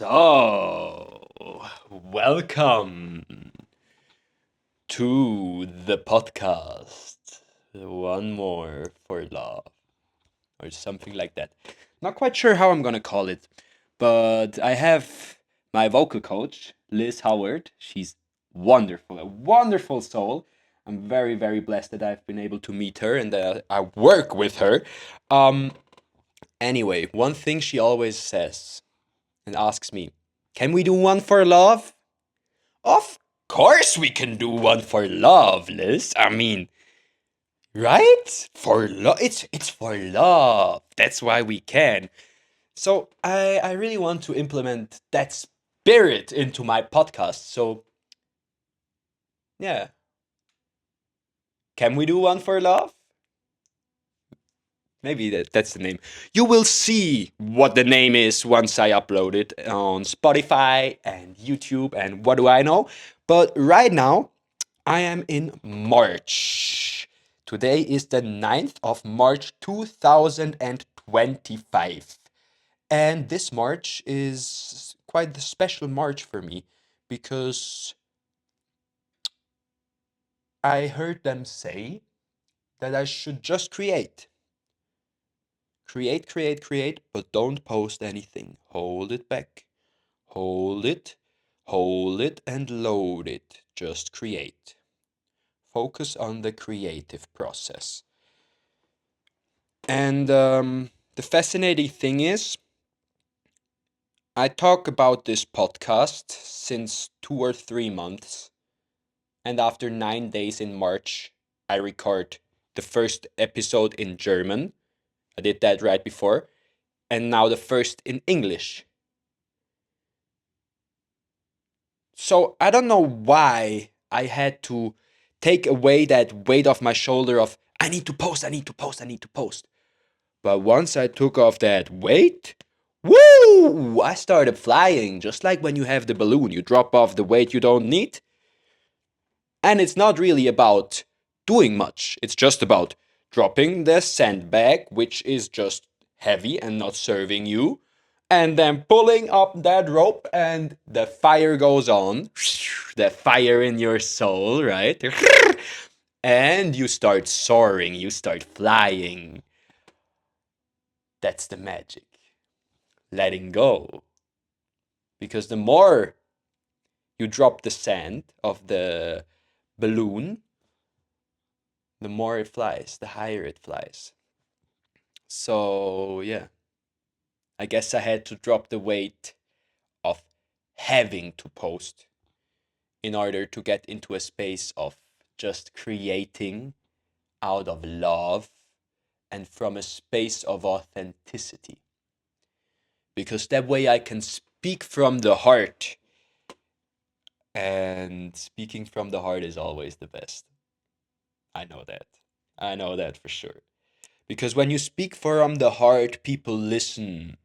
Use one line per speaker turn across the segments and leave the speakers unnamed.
So, welcome to the podcast. One more for love, or something like that. Not quite sure how I'm gonna call it, but I have my vocal coach, Liz Howard. She's wonderful, a wonderful soul. I'm very, very blessed that I've been able to meet her and that I work with her. Um, anyway, one thing she always says and asks me, can we do one for love? Of course we can do one for love, Liz. I mean, right? For love, it's for love. That's why we can. So I really want to implement that spirit into my podcast. So yeah, can we do one for love? Maybe that's the name. You will see what the name is once I upload it on Spotify and YouTube and what do I know. But right now, I am in March. Today is the 9th of March 2025. And this March is quite the special March for me because I heard them say that I should just create. Create, create, create, but don't post anything. Hold it back. Hold it, and load it. Just create. Focus on the creative process. And the fascinating thing is, I talk about this podcast since 2 or 3 months, and after 9 days in March, I record the first episode in German. I did that right before, and now the first in English. So I don't know why I had to take away that weight off my shoulder of I need to post, I need to post, I need to post. But once I took off that weight, woo! I started flying, just like when you have the balloon. You drop off the weight you don't need. And it's not really about doing much, it's just about dropping the sandbag, which is just heavy and not serving you, and then pulling up that rope, and the fire goes on. The fire in your soul, right? And you start soaring, you start flying. That's the magic. Letting go. Because the more you drop the sand of the balloon, the more it flies, the higher it flies. So, yeah, I guess I had to drop the weight of having to post in order to get into a space of just creating out of love and from a space of authenticity. Because that way I can speak from the heart. And speaking from the heart is always the best. I know that. I know that for sure. Because when you speak from the heart, people listen.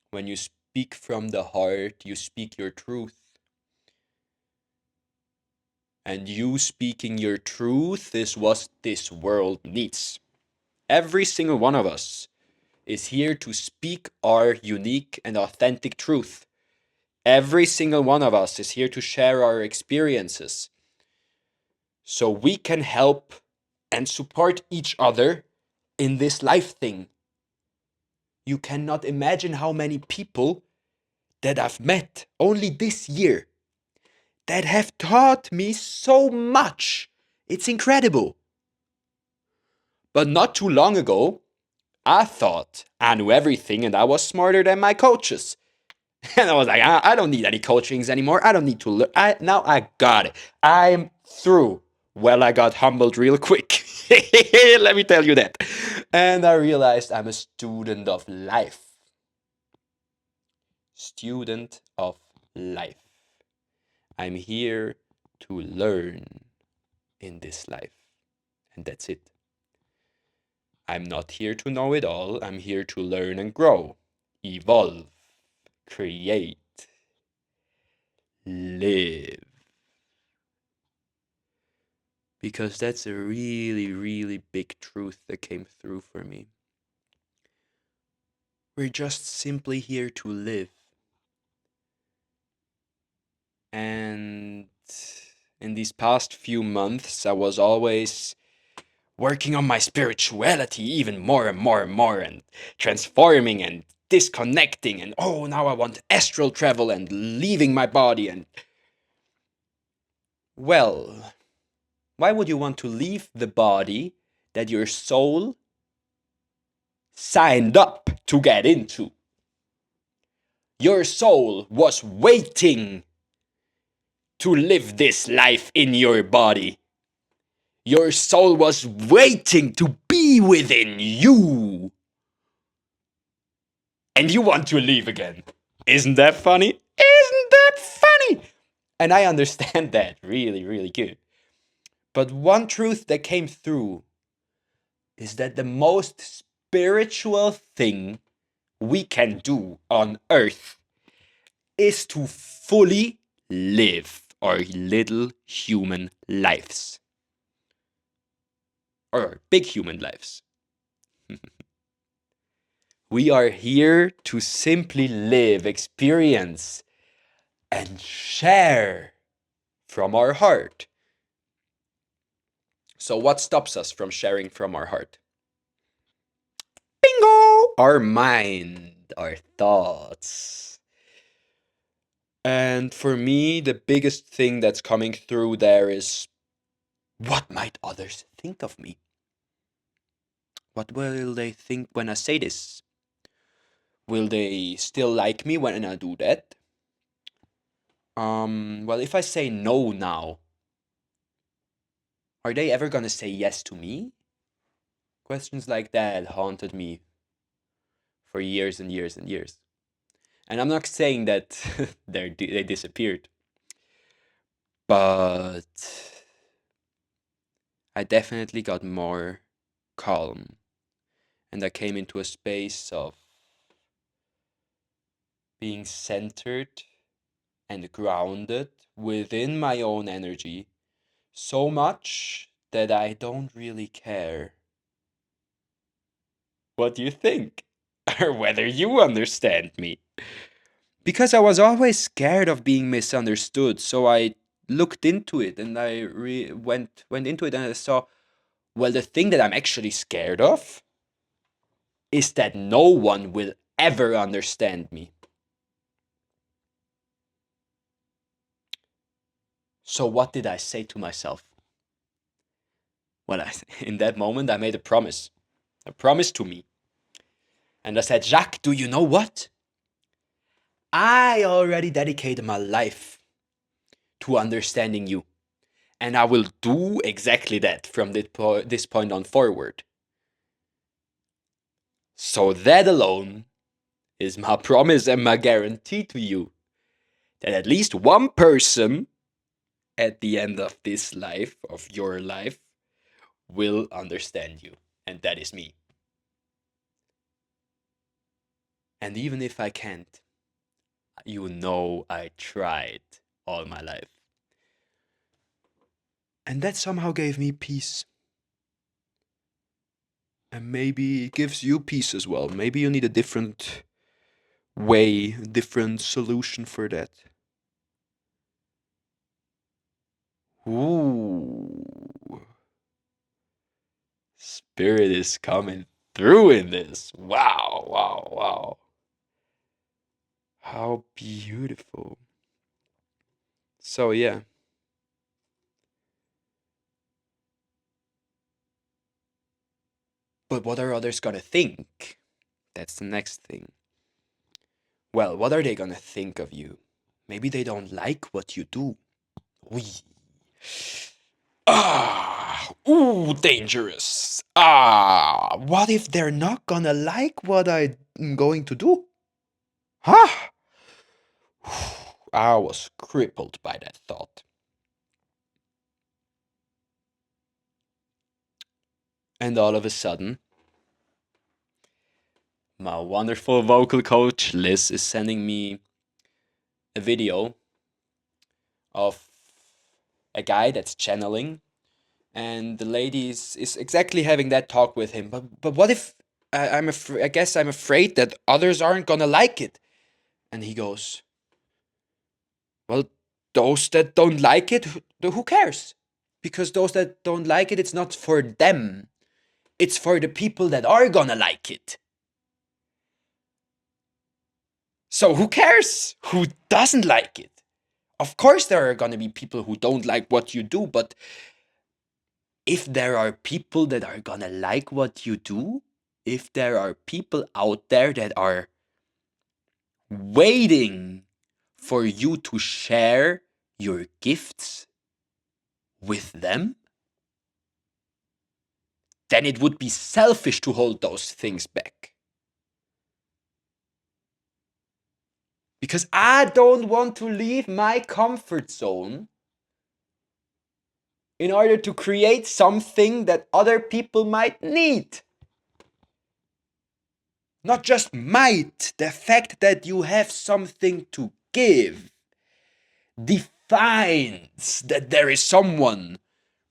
When you speak from the heart, you speak your truth. And you speaking your truth is what this world needs. Every single one of us is here to speak our unique and authentic truth. Every single one of us is here to share our experiences so we can help and support each other in this life thing. You cannot imagine how many people that I've met only this year that have taught me so much. It's incredible. But not too long ago, I thought I knew everything and I was smarter than my coaches. And I was like, I don't need any coachings anymore. I don't need to learn. Now I got it. I'm through. Well, I got humbled real quick. Let me tell you that. And I realized I'm a student of life. Student of life. I'm here to learn in this life. And that's it. I'm not here to know it all. I'm here to learn and grow, evolve, create, live. Because that's a really, really big truth that came through for me. We're just simply here to live. And in these past few months, I was always working on my spirituality even more and more and more, and transforming and disconnecting. And oh, now I want astral travel and leaving my body. And well, why would you want to leave the body that your soul signed up to get into? Your soul was waiting to live this life in your body. Your soul was waiting to be within you. And you want to leave again. Isn't that funny? Isn't that funny? And I understand that really, really good. But one truth that came through is that the most spiritual thing we can do on earth is to fully live our little human lives. Or big human lives. We are here to simply live, experience, and share from our heart. So, what stops us from sharing from our heart? Bingo! Our mind, our thoughts. And for me, the biggest thing that's coming through there is, what might others think of me? What will they think when I say this? Will they still like me when I do that? Well, if I say no now, are they ever gonna say yes to me? Questions like that haunted me for years and years and years. And I'm not saying that they disappeared, but I definitely got more calm, and I came into a space of being centered and grounded within my own energy so much that I don't really care what you think or whether you understand me. Because I was always scared of being misunderstood, so I looked into it and I went into it and I saw, well, the thing that I'm actually scared of is that no one will ever understand me. So what did I say to myself? Well, in that moment, I made a promise to me. And I said, Jacques, do you know what? I already dedicated my life to understanding you. And I will do exactly that from this point on forward. So that alone is my promise and my guarantee to you that at least one person at the end of this life, of your life, will understand you. And that is me. And even if I can't, you know I tried all my life. And that somehow gave me peace. And maybe it gives you peace as well. Maybe you need a different way, different solution for that. Ooh. Spirit is coming through in this. Wow, wow, wow. How beautiful. So, yeah. But what are others gonna think? That's the next thing. Well, what are they gonna think of you? Maybe they don't like what you do. Wee. Ooh, dangerous. What if they're not gonna like what I'm going to do? Huh? I was crippled by that thought. And all of a sudden, my wonderful vocal coach, Liz, is sending me a video of a guy that's channeling, and the lady is exactly having that talk with him. But what if I guess I'm afraid that others aren't gonna like it. And he goes, well, those that don't like it, who cares? Because those that don't like it, it's not for them. It's for the people that are gonna like it. So who cares who doesn't like it? Of course, there are gonna be people who don't like what you do, but if there are people that are gonna like what you do, if there are people out there that are waiting for you to share your gifts with them, then it would be selfish to hold those things back. Because I don't want to leave my comfort zone in order to create something that other people might need. Not just might, the fact that you have something to give defines that there is someone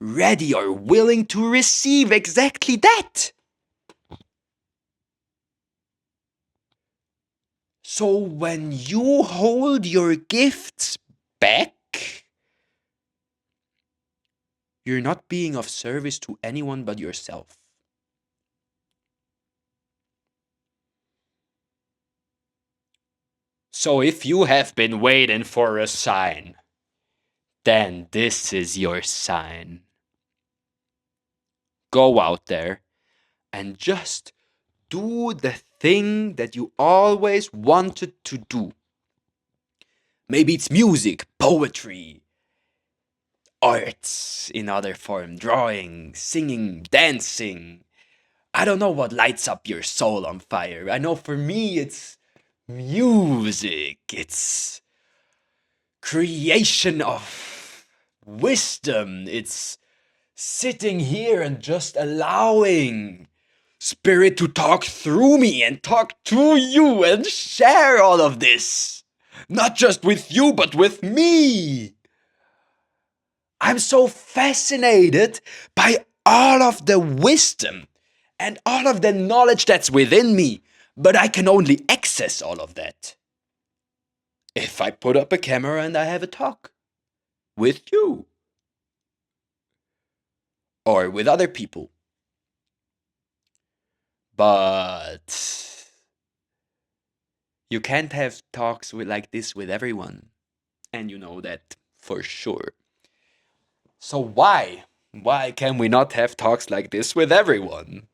ready or willing to receive exactly that. So when you hold your gifts back, you're not being of service to anyone but yourself. So if you have been waiting for a sign, then this is your sign. Go out there and just do the thing that you always wanted to do. Maybe it's music, poetry, arts in other form, drawing, singing, dancing. I don't know what lights up your soul on fire. I know for me it's music. It's creation of wisdom. It's sitting here and just allowing Spirit to talk through me and talk to you and share all of this. Not just with you, but with me. I'm so fascinated by all of the wisdom and all of the knowledge that's within me, but I can only access all of that if I put up a camera and I have a talk with you or with other people. But you can't have talks like this with everyone, and you know that for sure. So why? Why can we not have talks like this with everyone?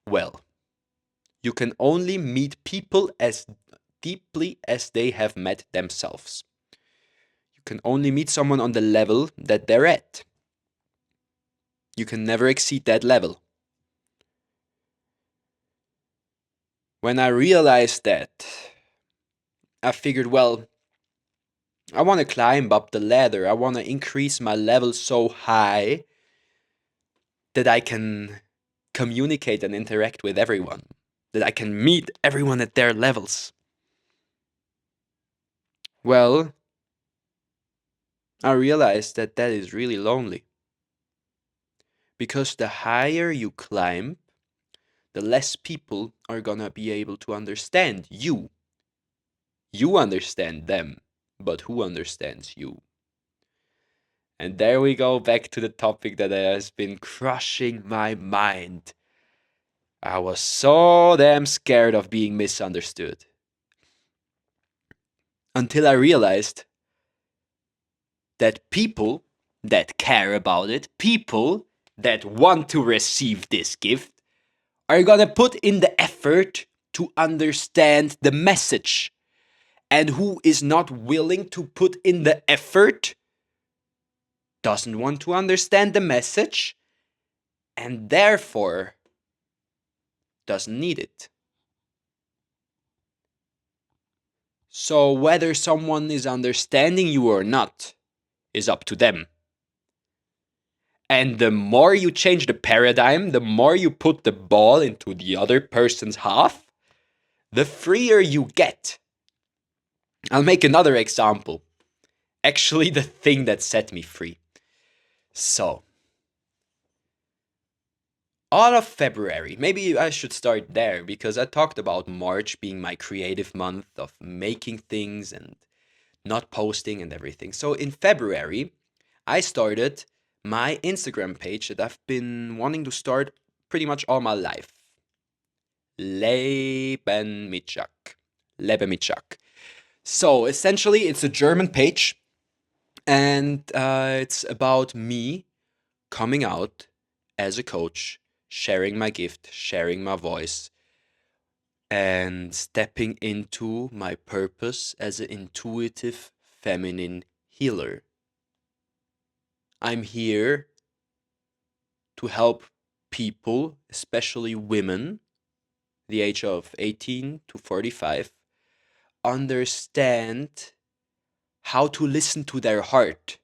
Well, you can only meet people as deeply as they have met themselves. You can only meet someone on the level that they're at. You can never exceed that level. When I realized that, I figured, well, I want to climb up the ladder. I want to increase my level so high that I can communicate and interact with everyone, that I can meet everyone at their levels. Well, I realized that that is really lonely. Because the higher you climb, the less people are gonna be able to understand you. You understand them, but who understands you? And there we go back to the topic that has been crushing my mind. I was so damn scared of being misunderstood. Until I realized that people that care about it, people that want to receive this gift, are gonna put in the effort to understand the message. And who is not willing to put in the effort doesn't want to understand the message and therefore doesn't need it. So whether someone is understanding you or not is up to them. And the more you change the paradigm, the more you put the ball into the other person's half, the freer you get. I'll make another example. Actually, the thing that set me free. So, all of February. Maybe I should start there because I talked about March being my creative month of making things and not posting and everything. So in February, I started my Instagram page that I've been wanting to start pretty much all my life. Leben mit Jack. Leben mit Jack. So essentially, it's a German page, and it's about me coming out as a coach, sharing my gift, sharing my voice, and stepping into my purpose as an intuitive feminine healer. I'm here to help people, especially women, the age of 18 to 45, understand how to listen to their heart,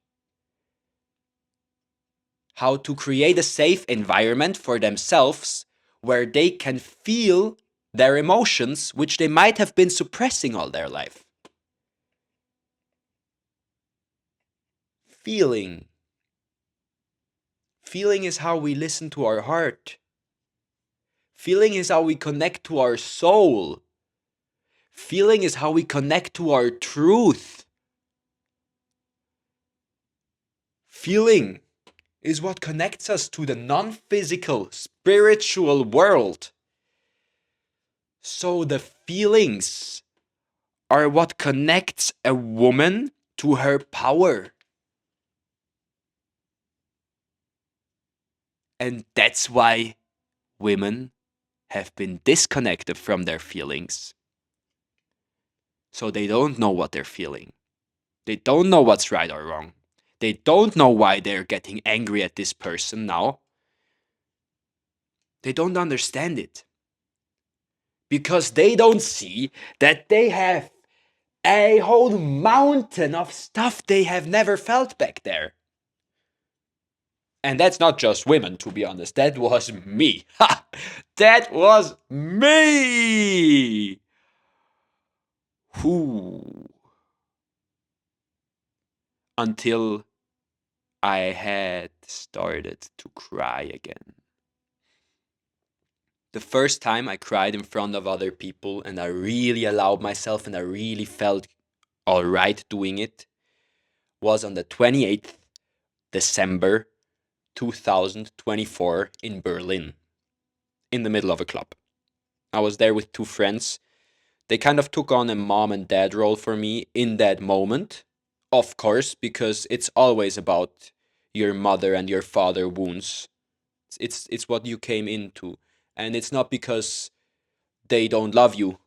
how to create a safe environment for themselves where they can feel their emotions, which they might have been suppressing all their life. Feeling. Feeling is how we listen to our heart. Feeling is how we connect to our soul. Feeling is how we connect to our truth. Feeling is what connects us to the non-physical, spiritual world. So the feelings are what connects a woman to her power. And that's why women have been disconnected from their feelings. So they don't know what they're feeling. They don't know what's right or wrong. They don't know why they're getting angry at this person now. They don't understand it. Because they don't see that they have a whole mountain of stuff they have never felt back there. And that's not just women, to be honest. That was me. Ha! That was me! Whoo. Until I had started to cry again. The first time I cried in front of other people and I really allowed myself and I really felt alright doing it was on the 28th December 2024 in Berlin, in the middle of a club. I was there with two friends. They kind of took on a mom and dad role for me in that moment, of course, because it's always about your mother and your father wounds. It's what you came into, and it's not because they don't love you.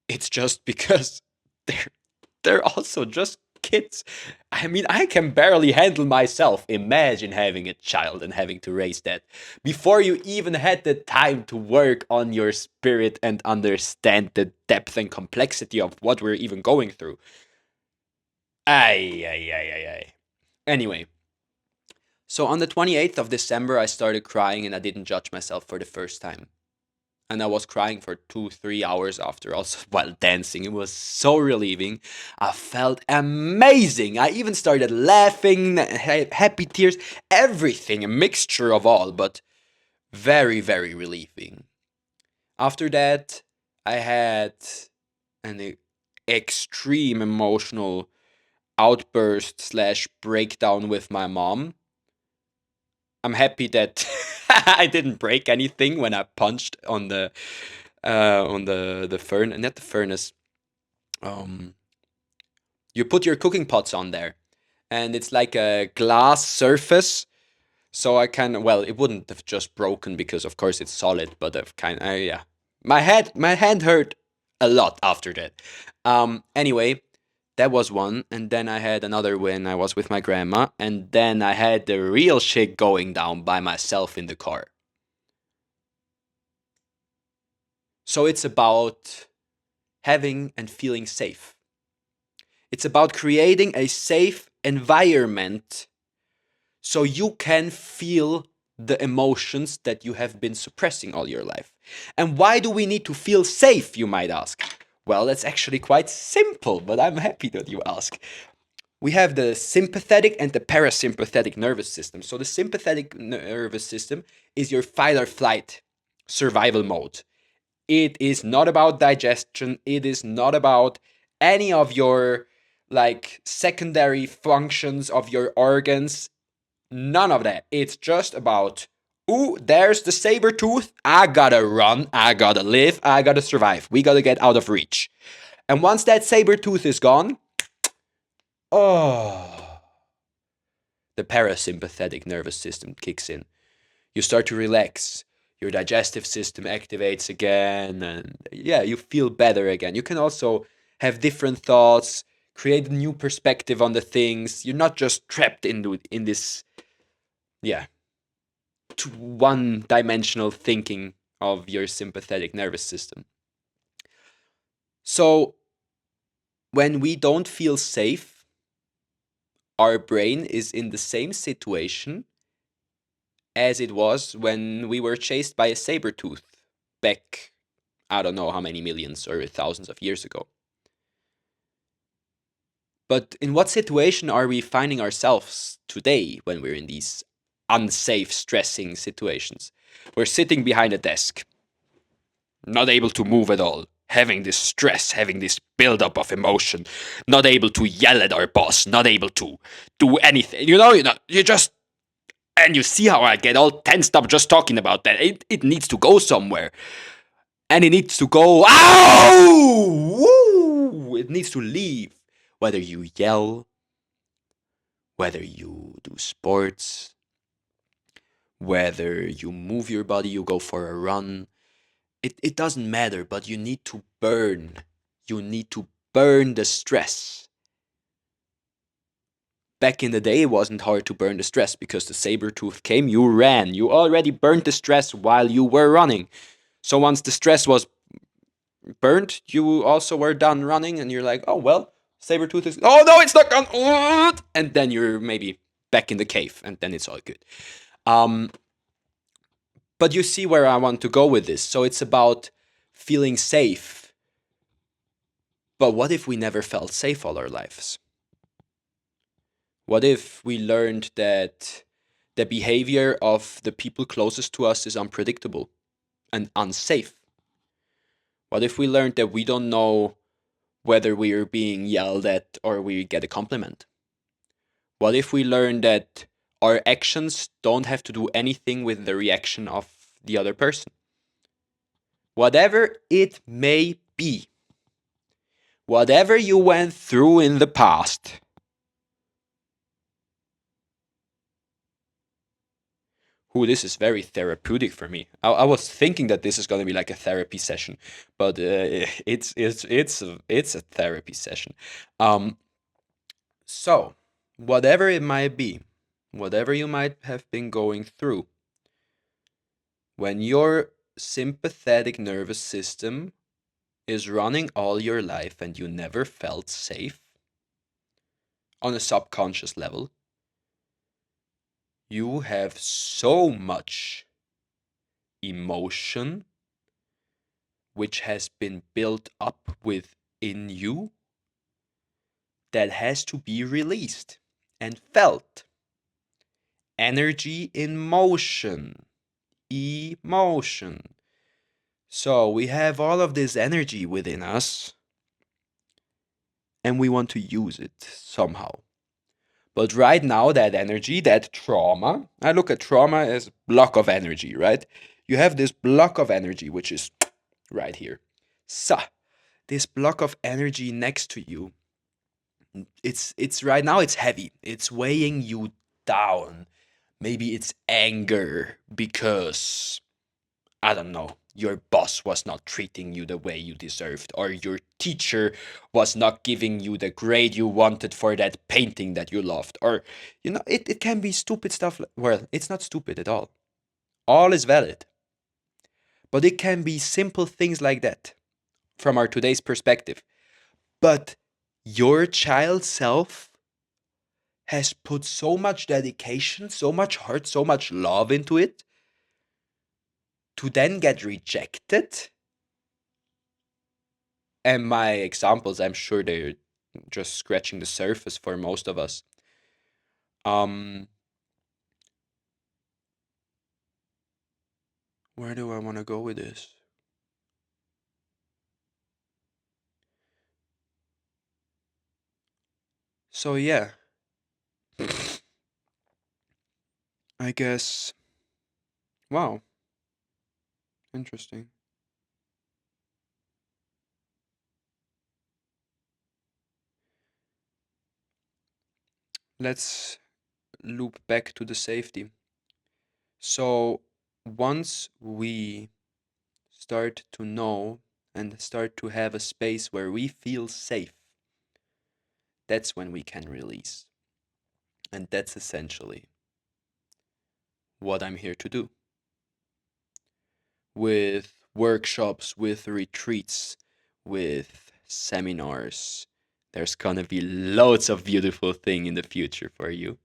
It's just because they're they're also just kids. I mean, I can barely handle myself. Imagine having a child and having to raise that before you even had the time to work on your spirit and understand the depth and complexity of what we're even going through. Ay, ay, ay, ay, ay. Anyway, so on the 28th of December, I started crying and I didn't judge myself for the first time. And I was crying for 2-3 hours after, also while dancing. It was so relieving. I felt amazing. I even started laughing, happy tears, everything, a mixture of all, but very, very relieving. After that, I had an extreme emotional outburst slash breakdown with my mom. I'm happy that I didn't break anything when I punched on the furnace, not the furnace. Um, you put your cooking pots on there, and it's like a glass surface. So I can, well, it wouldn't have just broken because of course it's solid, but I've yeah. My hand hurt a lot after that. Anyway, that was one, and then I had another when I was with my grandma, and then I had the real shit going down by myself in the car. So it's about having and feeling safe. It's about creating a safe environment so you can feel the emotions that you have been suppressing all your life. And why do we need to feel safe, you might ask? Well, that's actually quite simple, but I'm happy that you ask. we have the sympathetic and the parasympathetic nervous system. So the sympathetic nervous system is your fight or flight survival mode. It is not about digestion. It is not about any of your like secondary functions of your organs. None of that. It's just about, ooh, there's the saber tooth. I gotta run. I gotta live. I gotta survive. We gotta get out of reach. And once that saber tooth is gone, oh, the parasympathetic nervous system kicks in. You start to relax. Your digestive system activates again, and yeah, you feel better again. You can also have different thoughts, create a new perspective on the things. You're not just trapped in this, yeah, one-dimensional thinking of your sympathetic nervous system. So when we don't feel safe, our brain is in the same situation as it was when we were chased by a saber tooth back, I don't know how many millions or thousands of years ago. But in what situation are we finding ourselves today when we're in these unsafe, stressing situations? We're sitting behind a desk, not able to move at all, having this stress, having this buildup of emotion, not able to yell at our boss, not able to do anything. You just, and you see how I get all tensed up just talking about that. It needs to go somewhere. And it needs to go, ow! Woo! It needs to leave. Whether you yell, whether you do sports, whether you move your body, you go for a run, it doesn't matter, but you need to burn. You need to burn the stress. Back in the day, it wasn't hard to burn the stress because the saber tooth came, you ran. You already burned the stress while you were running. So once the stress was burned, you also were done running, and you're like, oh, well, saber tooth is, oh, no, it's not gone. And then you're maybe back in the cave, and then it's all good. Um, but you see where I want to go with this. So it's about feeling safe. But what if we never felt safe all our lives? What if we learned that the behavior of the people closest to us is unpredictable and unsafe? What if we learned that we don't know whether we are being yelled at or we get a compliment? What if we learn that our actions don't have to do anything with the reaction of the other person? Whatever it may be, whatever you went through in the past, ooh, this is very therapeutic for me. I was thinking that this is going to be like a therapy session, but it's a therapy session. Um, so whatever it might be, whatever you might have been going through, when your sympathetic nervous system is running all your life and you never felt safe on a subconscious level, you have so much emotion which has been built up within you that has to be released and felt. Energy in motion. Emotion. So we have all of this energy within us and we want to use it somehow. But right now, that energy, that trauma, I look at trauma as a block of energy, right? You have this block of energy, which is right here. So, this block of energy next to you, it's right now, it's heavy. It's weighing you down. Maybe it's anger because, I don't know, your boss was not treating you the way you deserved, or your teacher was not giving you the grade you wanted for that painting that you loved, or, it can be stupid stuff. Well, it's not stupid at all. All is valid. But it can be simple things like that from our today's perspective. But your child self has put so much dedication, so much heart, so much love into it to then get rejected. And my examples, I'm sure they're just scratching the surface for most of us. Um, where do I want to go with this? So yeah, I guess. Wow, interesting. Let's loop back to the safety. So once we start to know and start to have a space where we feel safe, that's when we can release. And that's essentially what I'm here to do with workshops, with retreats, with seminars. There's gonna be loads of beautiful thing in the future for you.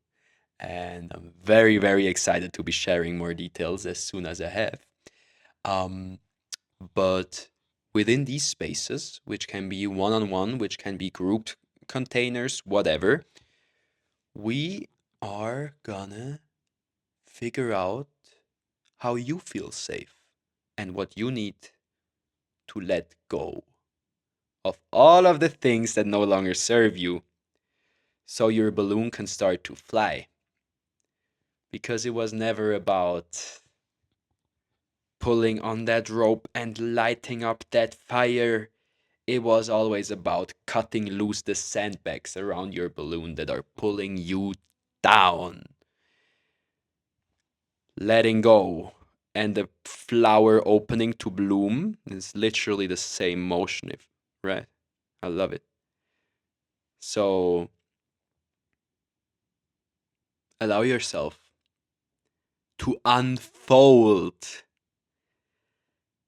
And I'm very, very excited to be sharing more details as soon as I have. Um, but within these spaces, which can be one on one, which can be grouped containers, whatever, we are gonna figure out how you feel safe and what you need to let go of all of the things that no longer serve you so your balloon can start to fly. Because it was never about pulling on that rope and lighting up that fire. It was always about cutting loose the sandbags around your balloon that are pulling you down, letting go. And the flower opening to bloom is literally the same motion, if right? I love it. So allow yourself to unfold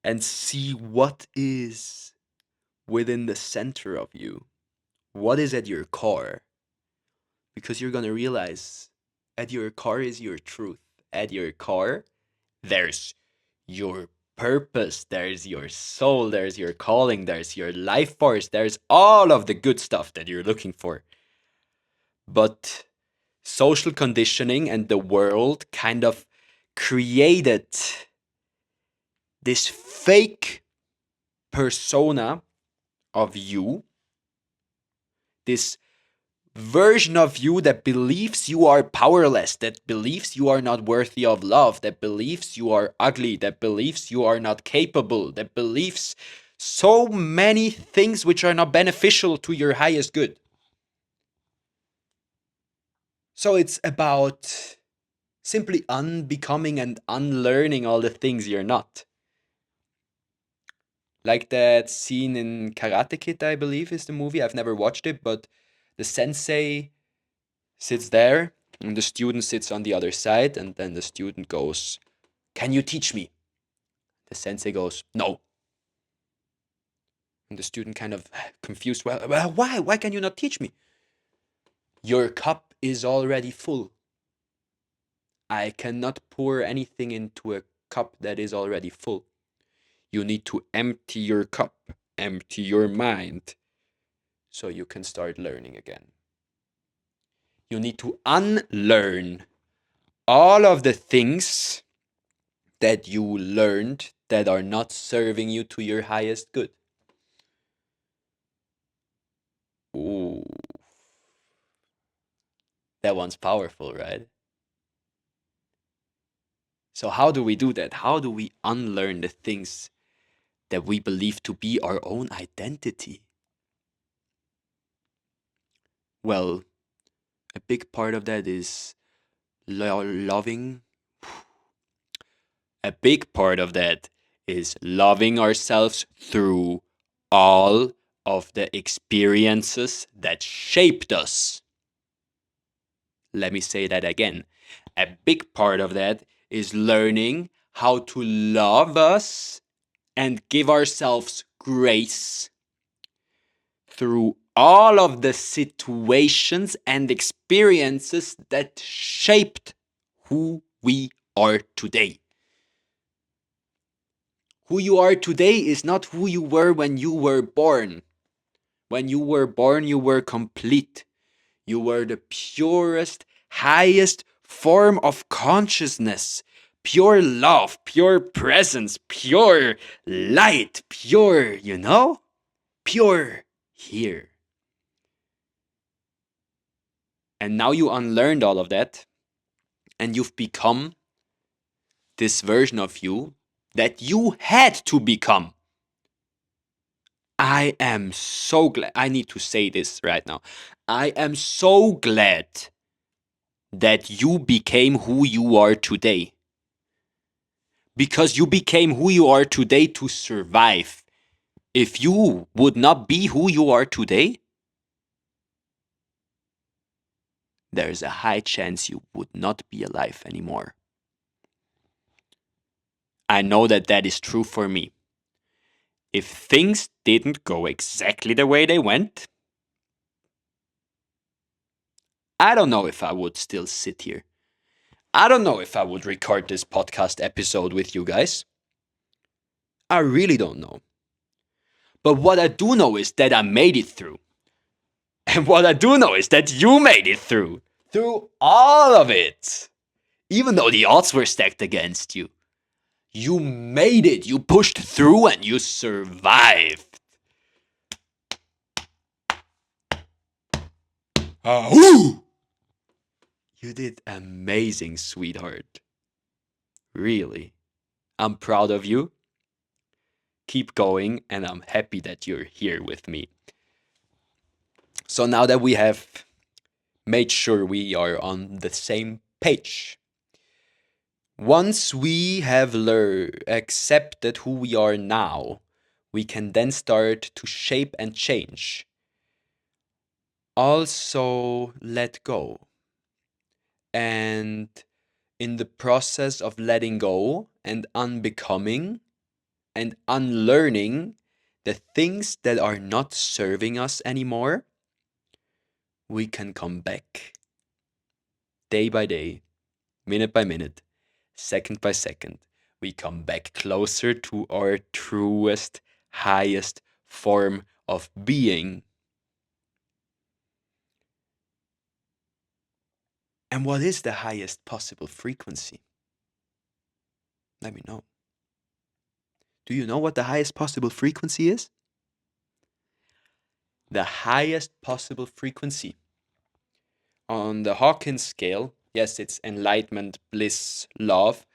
and see what is within the center of you. What is at your core? Because you're going to realize at your core is your truth. At your core, there's your purpose, there's your soul, there's your calling, there's your life force, there's all of the good stuff that you're looking for. But social conditioning and the world kind of created this fake persona of you, this version of you that believes you are powerless, that believes you are not worthy of love, that believes you are ugly, that believes you are not capable, that believes so many things which are not beneficial to your highest good. So it's about simply unbecoming and unlearning all the things you're not. Like that scene in Karate Kid, I believe is the movie. I've never watched it, but the sensei sits there and the student sits on the other side, and then the student goes, "Can you teach me?" The sensei goes, "No." And the student kind of confused, well, why? Why can you not teach me? Your cup is already full. I cannot pour anything into a cup that is already full. You need to empty your cup, empty your mind, so you can start learning again. You need to unlearn all of the things that you learned that are not serving you to your highest good. Ooh, that one's powerful, right? So, how do we do that? How do we unlearn the things that we believe to be our own identity? Well, a big part of that is loving. A big part of that is loving ourselves through all of the experiences that shaped us. Let me say that again. A big part of that is learning how to love us and give ourselves grace through all of the situations and experiences that shaped who we are today. Who you are today is not who you were when you were born. When you were born, you were complete. You were the purest, highest form of consciousness. Pure love, pure presence, pure light, pure, Pure here. And now you unlearned all of that, and you've become this version of you that you had to become. I am so glad. I need to say this right now. I am so glad that you became who you are today. Because you became who you are today to survive. If you would not be who you are today, there's a high chance you would not be alive anymore. I know that that is true for me. If things didn't go exactly the way they went, I don't know if I would still sit here. I don't know if I would record this podcast episode with you guys. I really don't know. But what I do know is that I made it through. And what I do know is that you made it through. Through all of it. Even though the odds were stacked against you. You made it. You pushed through and you survived. Ahoo! You did amazing, sweetheart. Really. I'm proud of you. Keep going, and I'm happy that you're here with me. So now that we have made sure we are on the same page, once we have accepted who we are now, we can then start to shape and change. Also, let go. And in the process of letting go and unbecoming and unlearning the things that are not serving us anymore, we can come back day by day, minute by minute, second by second. We come back closer to our truest, highest form of being. And what is the highest possible frequency? Let me know. Do you know what the highest possible frequency is? The highest possible frequency. On the Hawkins scale, yes, it's enlightenment, bliss, love,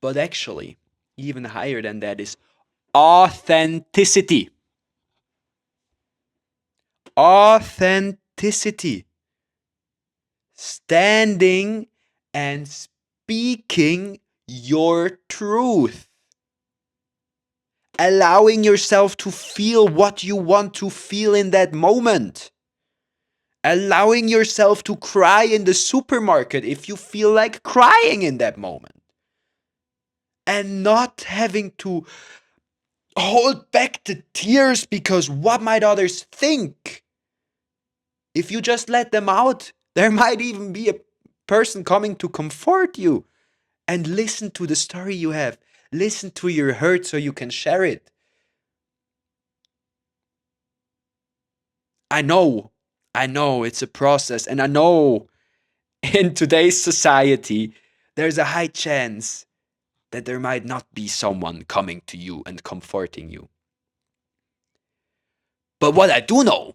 but actually, even higher than that is authenticity. Authenticity. Standing and speaking your truth. Allowing yourself to feel what you want to feel in that moment. Allowing yourself to cry in the supermarket if you feel like crying in that moment. And not having to hold back the tears because what might others think? If you just let them out, there might even be a person coming to comfort you and listen to the story you have. Listen to your hurt so you can share it. I know it's a process, and I know in today's society, there's a high chance that there might not be someone coming to you and comforting you. But what I do know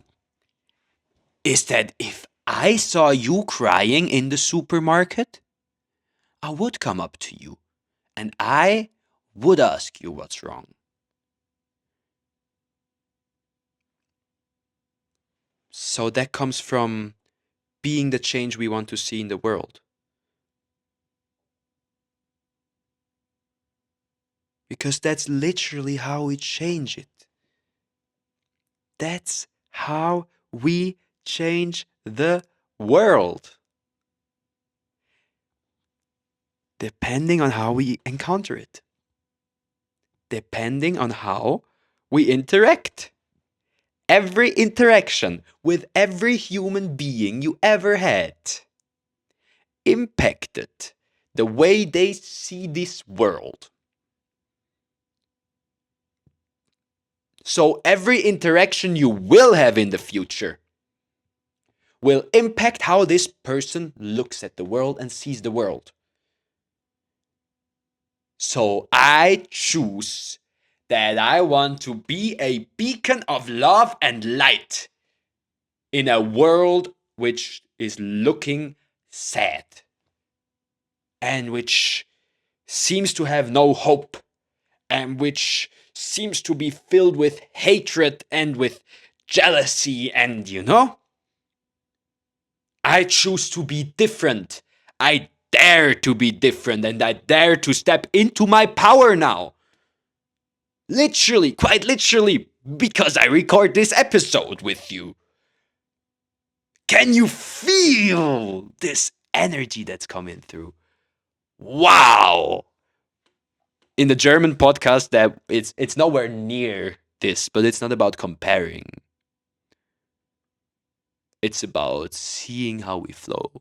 is that if I saw you crying in the supermarket, I would come up to you and I would ask you what's wrong. So that comes from being the change we want to see in the world. Because that's literally how we change it. That's how we change the world. Depending on how we encounter it. Depending on how we interact. Every interaction with every human being you ever had impacted the way they see this world. So every interaction you will have in the future will impact how this person looks at the world and sees the world. So I choose that I want to be a beacon of love and light in a world which is looking sad and which seems to have no hope and which seems to be filled with hatred and with jealousy. And I choose to be different. I dare to be different and I dare to step into my power now. Literally, quite literally, because I record this episode with you. Can you feel this energy that's coming through? Wow. In the German podcast, that it's nowhere near this, but it's not about comparing. It's about seeing how we flow.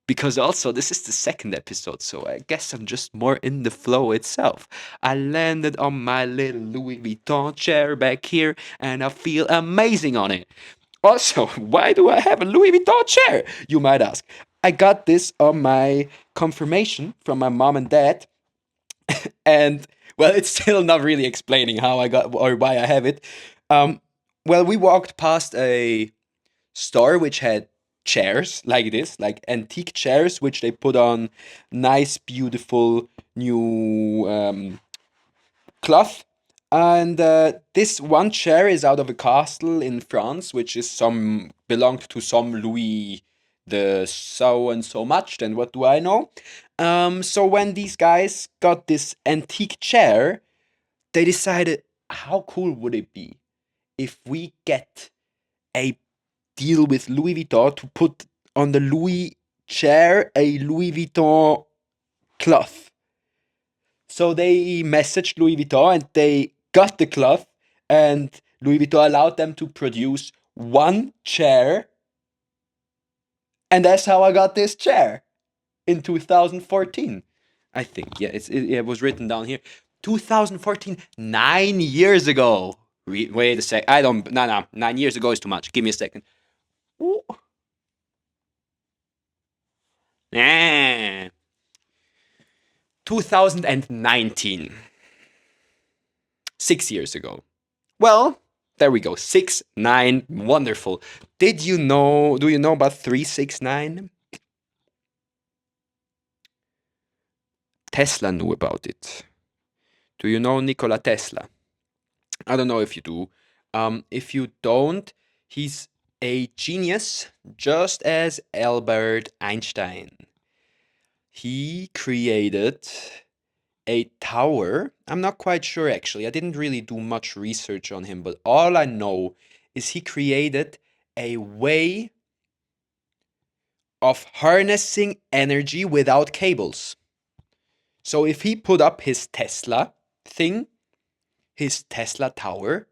Because also, this is the second episode, so I guess I'm just more in the flow itself. I landed on my little Louis Vuitton chair back here, and I feel amazing on it. Also, why do I have a Louis Vuitton chair? You might ask. I got this on my confirmation from my mom and dad, and well, it's still not really explaining how I got or why I have it. Um, well, we walked past a store which had chairs like this, like antique chairs, which they put on nice, beautiful new cloth. And this one chair is out of a castle in France, which is some belonged to some Louis the so and so much. Then what do I know? So when these guys got this antique chair, they decided, how cool would it be if we get a deal with Louis Vuitton to put on the Louis chair a Louis Vuitton cloth. So they messaged Louis Vuitton and they got the cloth, and Louis Vuitton allowed them to produce one chair. And that's how I got this chair in 2014. I think, yeah, it was written down here. 2014, 9 years ago. Wait a sec. I don't, no, 9 years ago is too much. Give me a second. Ooh. Ah. 2019. 6 years ago. Well, there we go. 6 9. Wonderful. Do you know about 369? Tesla knew about it. Do you know Nikola Tesla? I don't know if you do. If you don't, he's a genius, just as Albert Einstein. He created a tower. I'm not quite sure actually. I didn't really do much research on him, but all I know is he created a way of harnessing energy without cables. So if he put up his Tesla thing, his Tesla tower,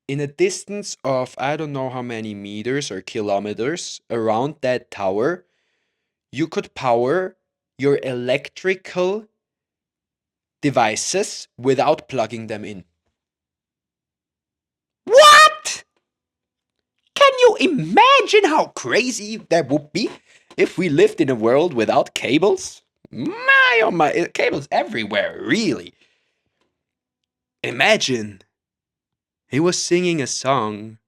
in a distance of I don't know how many meters or kilometers around that tower, you could power your electrical devices without plugging them in. What? Can you imagine how crazy that would be if we lived in a world without cables? My oh my, cables everywhere, really. Imagine he was singing a song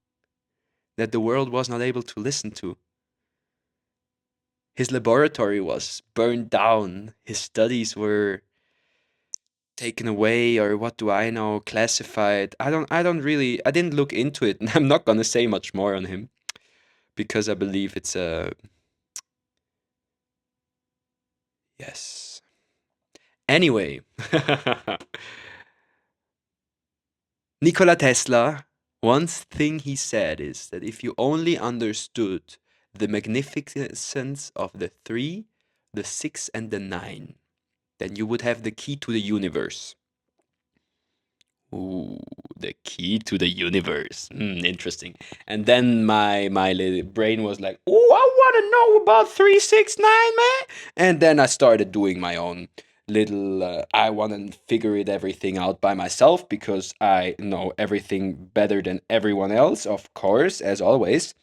that the world was not able to listen to. His laboratory was burned down. His studies were taken away, or what do I know, classified. I didn't look into it, and I'm not gonna say much more on him because I believe it's a yes. Anyway, Nikola Tesla, one thing he said is that if you only understood the magnificence of the 3, the 6, and the 9, then you would have the key to the universe. Ooh, the key to the universe. Interesting. And then my little brain was like, "Oh, I want to know about 369, man." And then I started doing my own little I want to figure it everything out by myself because I know everything better than everyone else, of course, as always.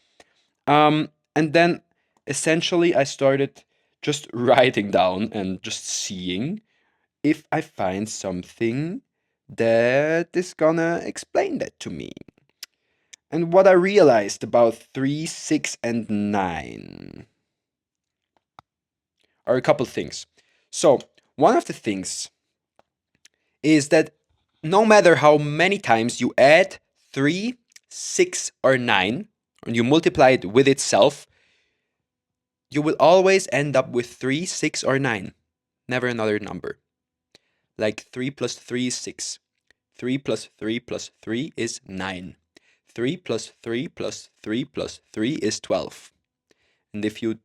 And then essentially I started just writing down and just seeing if I find something that is gonna explain that to me. And what I realized about 3, 6, and 9 are a couple things. So, one of the things is that no matter how many times you add 3, 6, or 9, and you multiply it with itself, you will always end up with 3, 6, or 9. Never another number. Like 3 plus 3 is 6. 3 plus 3 plus 3 is 9. 3 plus 3 plus 3 plus 3 is 12. And if you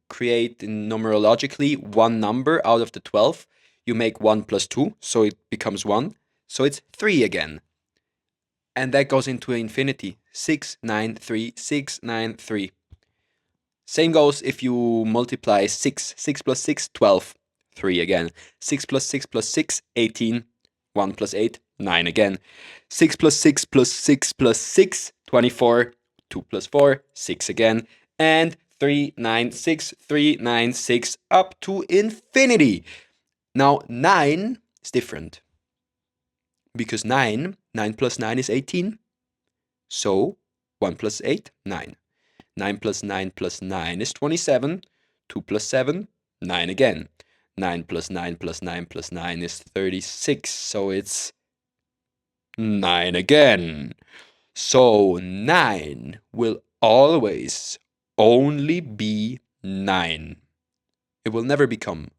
create numerologically one number out of the 12, you make 1 plus 2, so it becomes 1. So it's 3 again. And that goes into infinity. 6, 9, 3, 6, 9, 3. Same goes if you multiply 6. 6 plus 6, 12. 3 again. 6 plus 6 plus 6, 18. 1 plus 8, 9 again. 6 plus 6 plus 6 plus 6, 24. 2 plus 4, 6 again. And 3, 9, 6, 3, 9, 6, up to infinity. Now, 9 is different. Because 9 plus 9 is 18. So, 1 plus 8, 9. 9 plus 9 plus 9 is 27. 2 plus 7, 9 again. 9 plus 9 plus 9 plus 9 is 36. So it's 9 again. So 9 will always only be 9. It will never become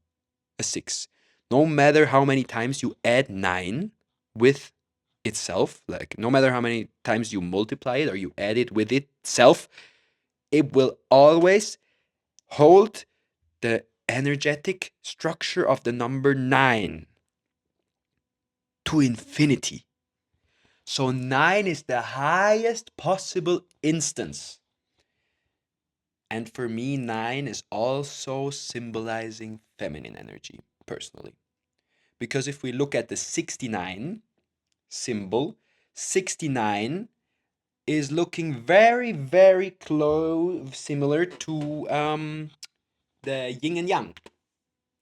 a 6. No matter how many times you add 9 with itself, like no matter how many times you multiply it or you add it with itself, it will always hold the energetic structure of the number 9 to infinity. So 9 is the highest possible instance. And for me, 9 is also symbolizing feminine energy, personally. Because if we look at the 69 symbol, 69 is looking very, very close, similar to the yin and yang.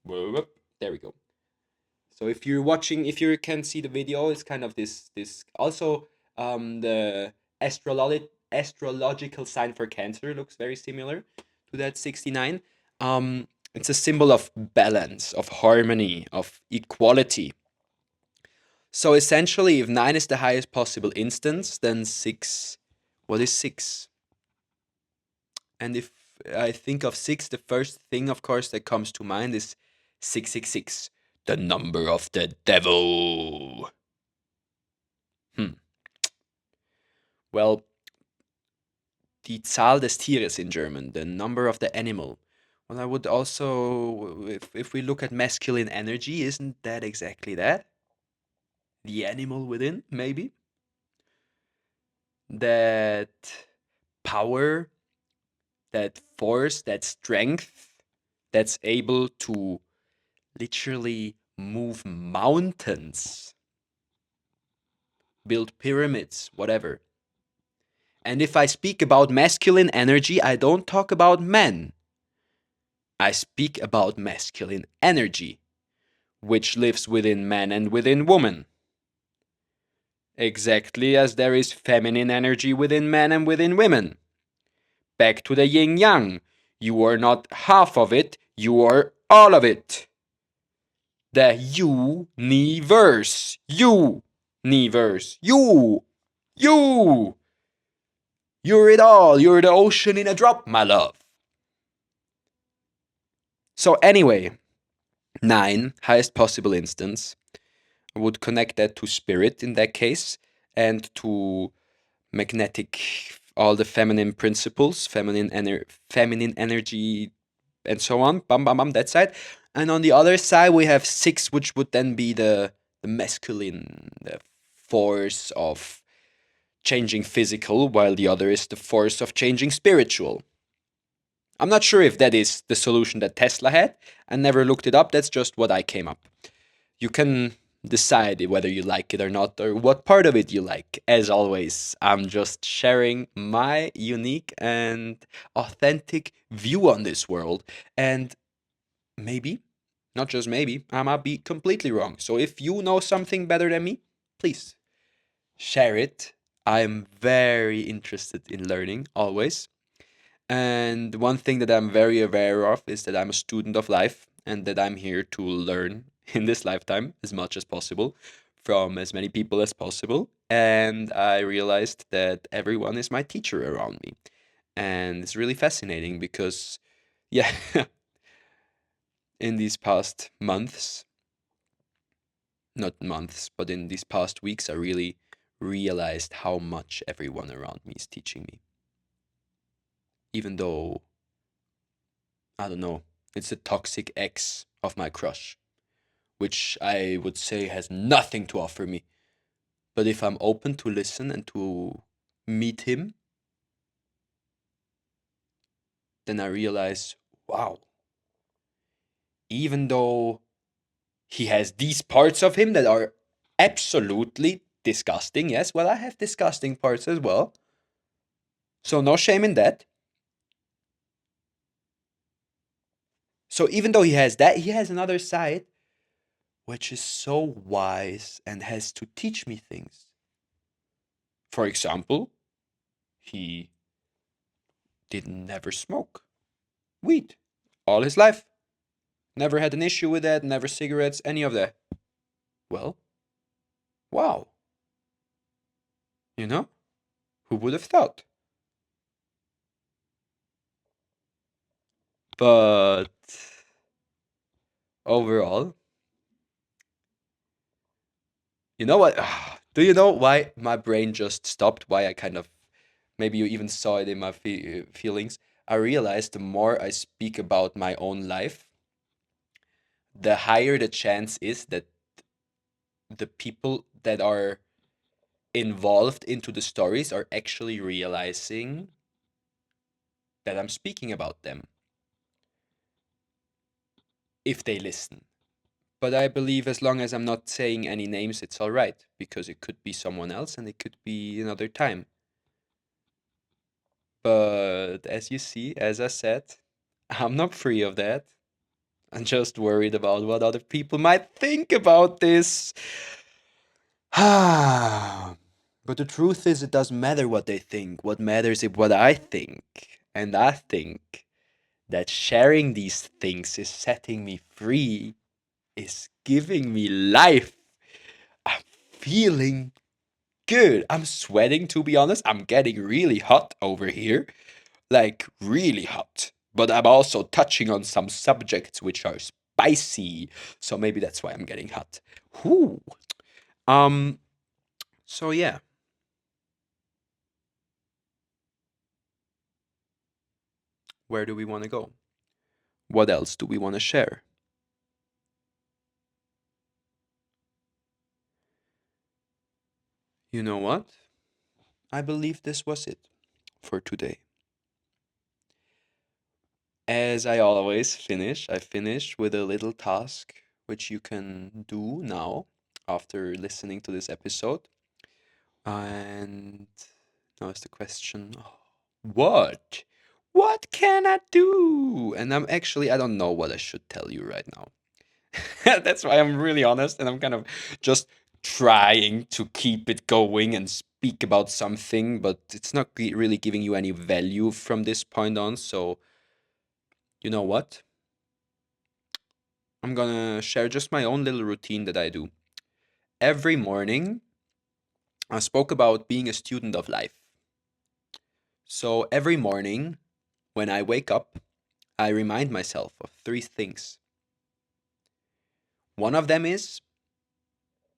There we go. So if you're watching, if you can see the video, it's kind of this also the astrological sign for Cancer looks very similar to that 69. It's a symbol of balance, of harmony, of equality. So essentially, if 9 is the highest possible instance, then 6, what is 6? And if I think of 6, the first thing, of course, that comes to mind is 666, the number of the devil. Well, die Zahl des Tieres in German, the number of the animal. Well, I would also, if we look at masculine energy, isn't that exactly that? The animal within, maybe? That power, that force, that strength that's able to literally move mountains, build pyramids, whatever. And if I speak about masculine energy, I don't talk about men. I speak about masculine energy, which lives within men and within women. Exactly as there is feminine energy within men and within women. Back to the yin yang. You are not half of it, you are all of it. The universe. Universe. You. You're it all. You're the ocean in a drop, my love. So anyway, 9, highest possible instance. I would connect that to spirit in that case and to magnetic, all the feminine principles, feminine energy, and so on. Bam, bam, bam, that side. And on the other side, we have 6, which would then be the masculine, the force of changing physical, while the other is the force of changing spiritual. I'm not sure if that is the solution that Tesla had. I never looked it up. That's just what I came up You can decide whether you like it or not, or what part of it you like. As always, I'm just sharing my unique and authentic view on this world. And maybe, not just maybe, I might be completely wrong. So if you know something better than me, please share it. I'm very interested in learning always. And one thing that I'm very aware of is that I'm a student of life and that I'm here to learn in this lifetime as much as possible from as many people as possible. And I realized that everyone is my teacher around me. And it's really fascinating because, yeah, in these past months, not months, but in these past weeks, I really realized how much everyone around me is teaching me. Even though, I don't know, it's a toxic ex of my crush, which I would say has nothing to offer me. But if I'm open to listen and to meet him, then I realize, wow, even though he has these parts of him that are absolutely disgusting, yes, well, I have disgusting parts as well. So no shame in that. So even though he has that, he has another side which is so wise and has to teach me things. For example, he did never smoke weed all his life. Never had an issue with that, never cigarettes, any of that. Well, wow. You know? Who would have thought? But overall, you know what? Do you know why my brain just stopped? Why I kind of, maybe you even saw it in my feelings. I realized the more I speak about my own life, the higher the chance is that the people that are involved into the stories are actually realizing that I'm speaking about them if they listen. But I believe as long as I'm not saying any names, it's all right because it could be someone else and it could be another time. But as you see, as I said, I'm not free of that. I'm just worried about what other people might think about this. But the truth is, it doesn't matter what they think. What matters is what I think. And I think that sharing these things is setting me free, is giving me life. I'm feeling good. I'm sweating, to be honest. I'm getting really hot over here, like really hot. But I'm also touching on some subjects which are spicy, so maybe that's why I'm getting hot. Whoo. Um. So yeah, where do we want to go? What else do we want to share? You know what? I believe this was it for today. As I always finish, I finish with a little task which you can do now after listening to this episode. And now is the question, what? What can I do? And I don't know what I should tell you right now. That's why I'm really honest and I'm kind of just trying to keep it going and speak about something, but it's not really giving you any value from this point on. So, you know what? I'm gonna share just my own little routine that I do. Every morning, I spoke about being a student of life. So every morning, when I wake up, I remind myself of three things. One of them is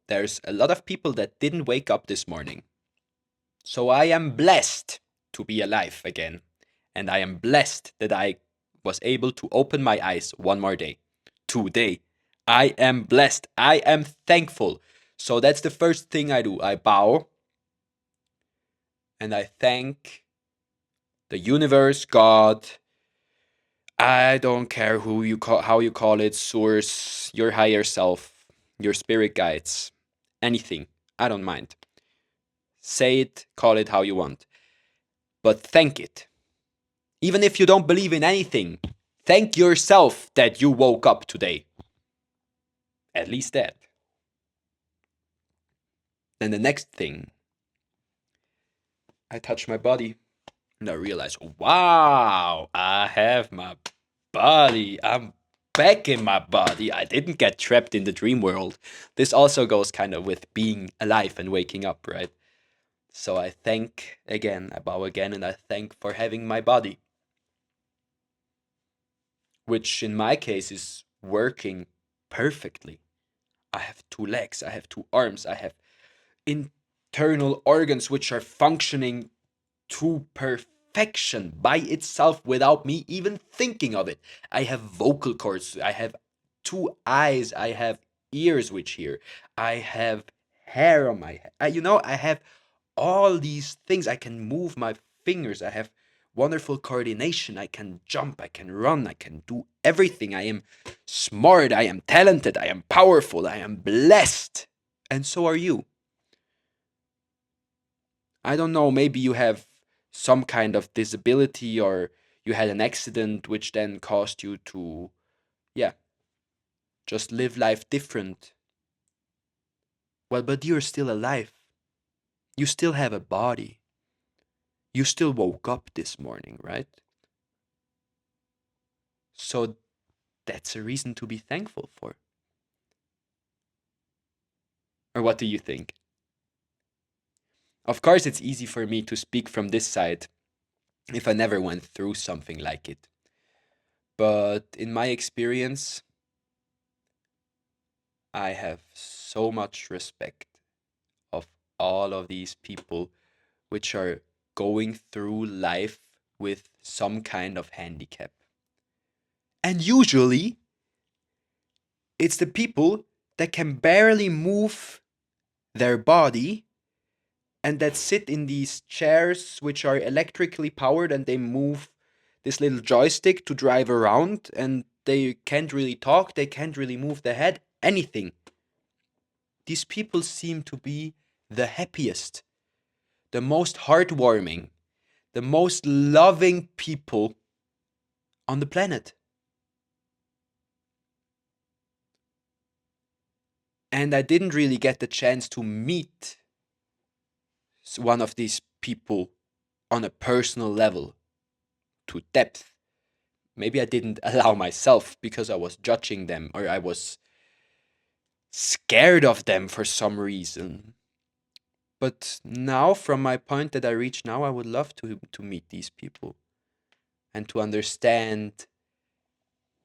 there's a lot of people that didn't wake up this morning. So I am blessed to be alive again. And I am blessed that I was able to open my eyes one more day. Today. I am blessed. I am thankful. So that's the first thing I do. I bow and I thank the universe, God. I don't care how you call it, source, your higher self. your spirit guides, anything. I don't mind. Say it, call it how you want, but thank it. Even if you don't believe in anything, thank yourself that you woke up today. At least that. Then the next thing, I touch my body and I realize, wow, I have my body. I'm back in my body. I didn't get trapped in the dream world. This also goes kind of with being alive and waking up, right? So I thank again, I bow again, and I thank for having my body, which in my case is working perfectly. I have two legs, I have two arms, I have internal organs which are functioning to perfection by itself without me even thinking of it. I have vocal cords, I have two eyes, I have ears which hear, I have hair on my head. I have all these things. I can move my fingers, I have wonderful coordination, I can jump, I can run, I can do everything. I am smart, I am talented, I am powerful, I am blessed. And so are you. I don't know, maybe you have some kind of disability or you had an accident which then caused you to, yeah, just live life different. Well, but you're still alive. You still have a body. You still woke up this morning, right? So that's a reason to be thankful for. Or what do you think? Of course, it's easy for me to speak from this side if I never went through something like it. But in my experience, I have so much respect of all of these people which are going through life with some kind of handicap. And usually, it's the people that can barely move their body and that sit in these chairs which are electrically powered and they move this little joystick to drive around and they can't really talk, they can't really move their head, anything. These people seem to be the happiest, the most heartwarming, the most loving people on the planet. And I didn't really get the chance to meet one of these people on a personal level to depth. Maybe I didn't allow myself because I was judging them or I was scared of them for some reason. But now, from my point that I reach now, I would love to meet these people and to understand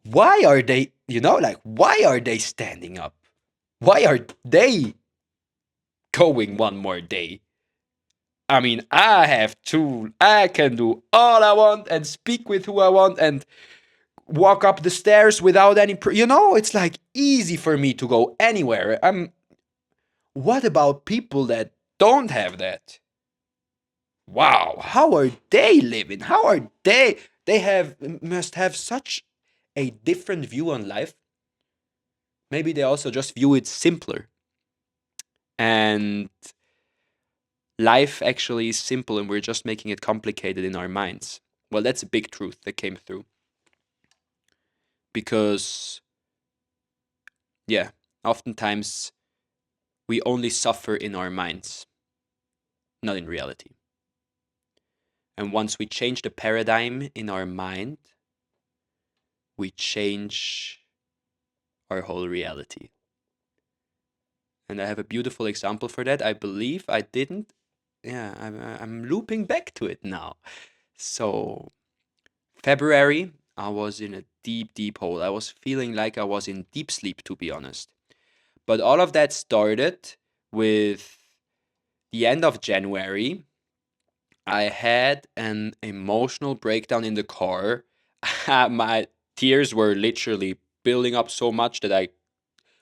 why are they, why are they standing up? Why are they going one more day? I mean, I can do all I want and speak with who I want and walk up the stairs without any, it's like easy for me to go anywhere. What about people that don't have that? Wow, how are they living? How are they must have such a different view on life. Maybe they also just view it simpler. And life actually is simple and we're just making it complicated in our minds. Well, that's a big truth that came through. Because, yeah, oftentimes we only suffer in our minds, not in reality. And once we change the paradigm in our mind, we change our whole reality. And I have a beautiful example for that. I believe I didn't. Yeah, I'm looping back to it now. So, February, I was in a deep, deep hole. I was feeling like I was in deep sleep, to be honest. But all of that started with the end of January. I had an emotional breakdown in the car. My tears were literally building up so much that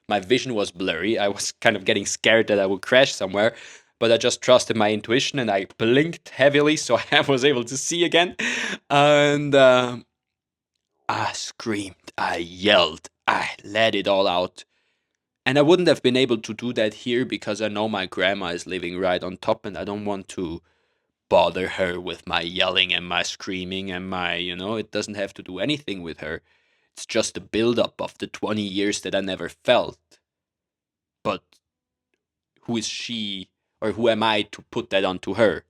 my vision was blurry. I was kind of getting scared that I would crash somewhere, but I just trusted my intuition and I blinked heavily so I was able to see again. And I screamed, I yelled, I let it all out. And I wouldn't have been able to do that here because I know my grandma is living right on top and I don't want to bother her with my yelling and my screaming and my, it doesn't have to do anything with her. It's just a buildup of the 20 years that I never felt. But who is she or who am I to put that onto her?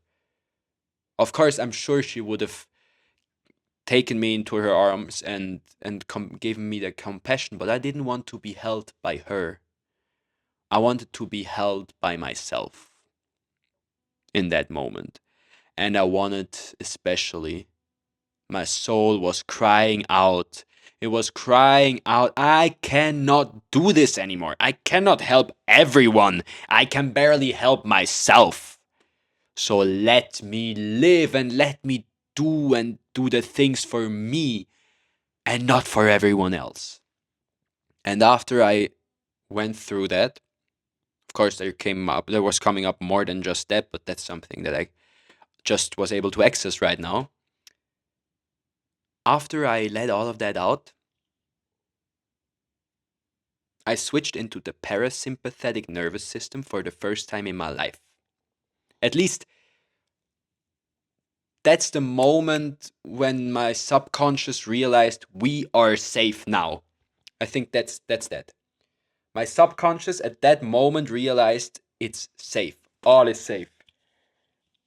Of course, I'm sure she would have taken me into her arms and given me the compassion, but I didn't want to be held by her. I wanted to be held by myself in that moment. And I wanted, especially, my soul was crying out. It was crying out, I cannot do this anymore. I cannot help everyone. I can barely help myself. So let me live and let me do the things for me and not for everyone else. And after I went through that, of course, there was coming up more than just that, but that's something that I just was able to access right now. After I let all of that out, I switched into the parasympathetic nervous system for the first time in my life. At least that's the moment when my subconscious realized we are safe now. I think that's that. My subconscious at that moment realized it's safe. All is safe.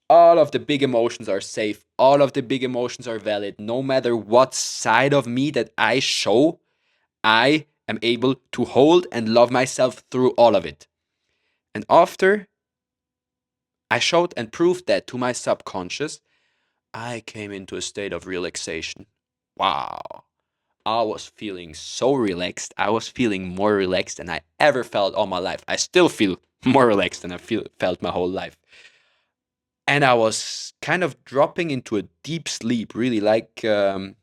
All of the big emotions are safe. All of the big emotions are valid. No matter what side of me that I show, I am able to hold and love myself through all of it. And after I showed and proved that to my subconscious, I came into a state of relaxation. Wow. I was feeling so relaxed. I was feeling more relaxed than I ever felt all my life. I still feel more relaxed than felt my whole life. And I was kind of dropping into a deep sleep, really like I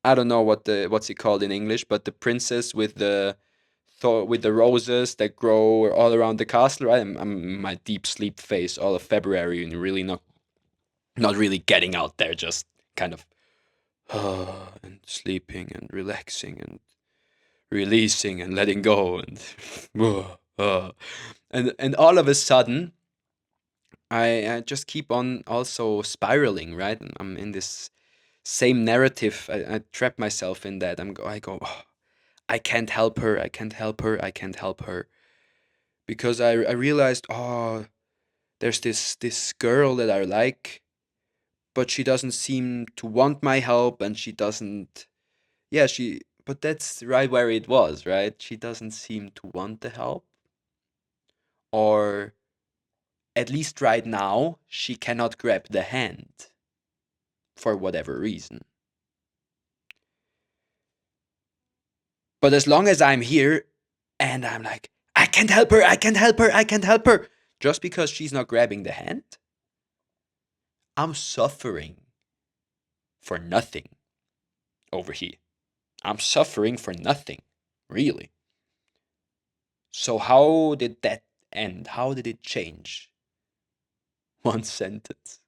don't know what's it called in English, but the princess with the roses that grow all around the castle, right? I'm in my deep sleep phase all of February and really not really getting out there, just kind of and sleeping and relaxing and releasing and letting go and and all of a sudden I just keep on also spiraling, right? I'm in this same narrative. I trap myself in that. I go, "Oh, I can't help her. I can't help her. I can't help her," because I realized, oh, there's this girl that I like, but she doesn't seem to want my help, and she doesn't. Yeah, But that's right where it was, right? She doesn't seem to want the help, or at least right now, she cannot grab the hand for whatever reason. But as long as I'm here and I'm like, I can't help her, I can't help her, I can't help her, just because she's not grabbing the hand, I'm suffering for nothing over here. I'm suffering for nothing, really. So, how did that end? How did it change? One sentence.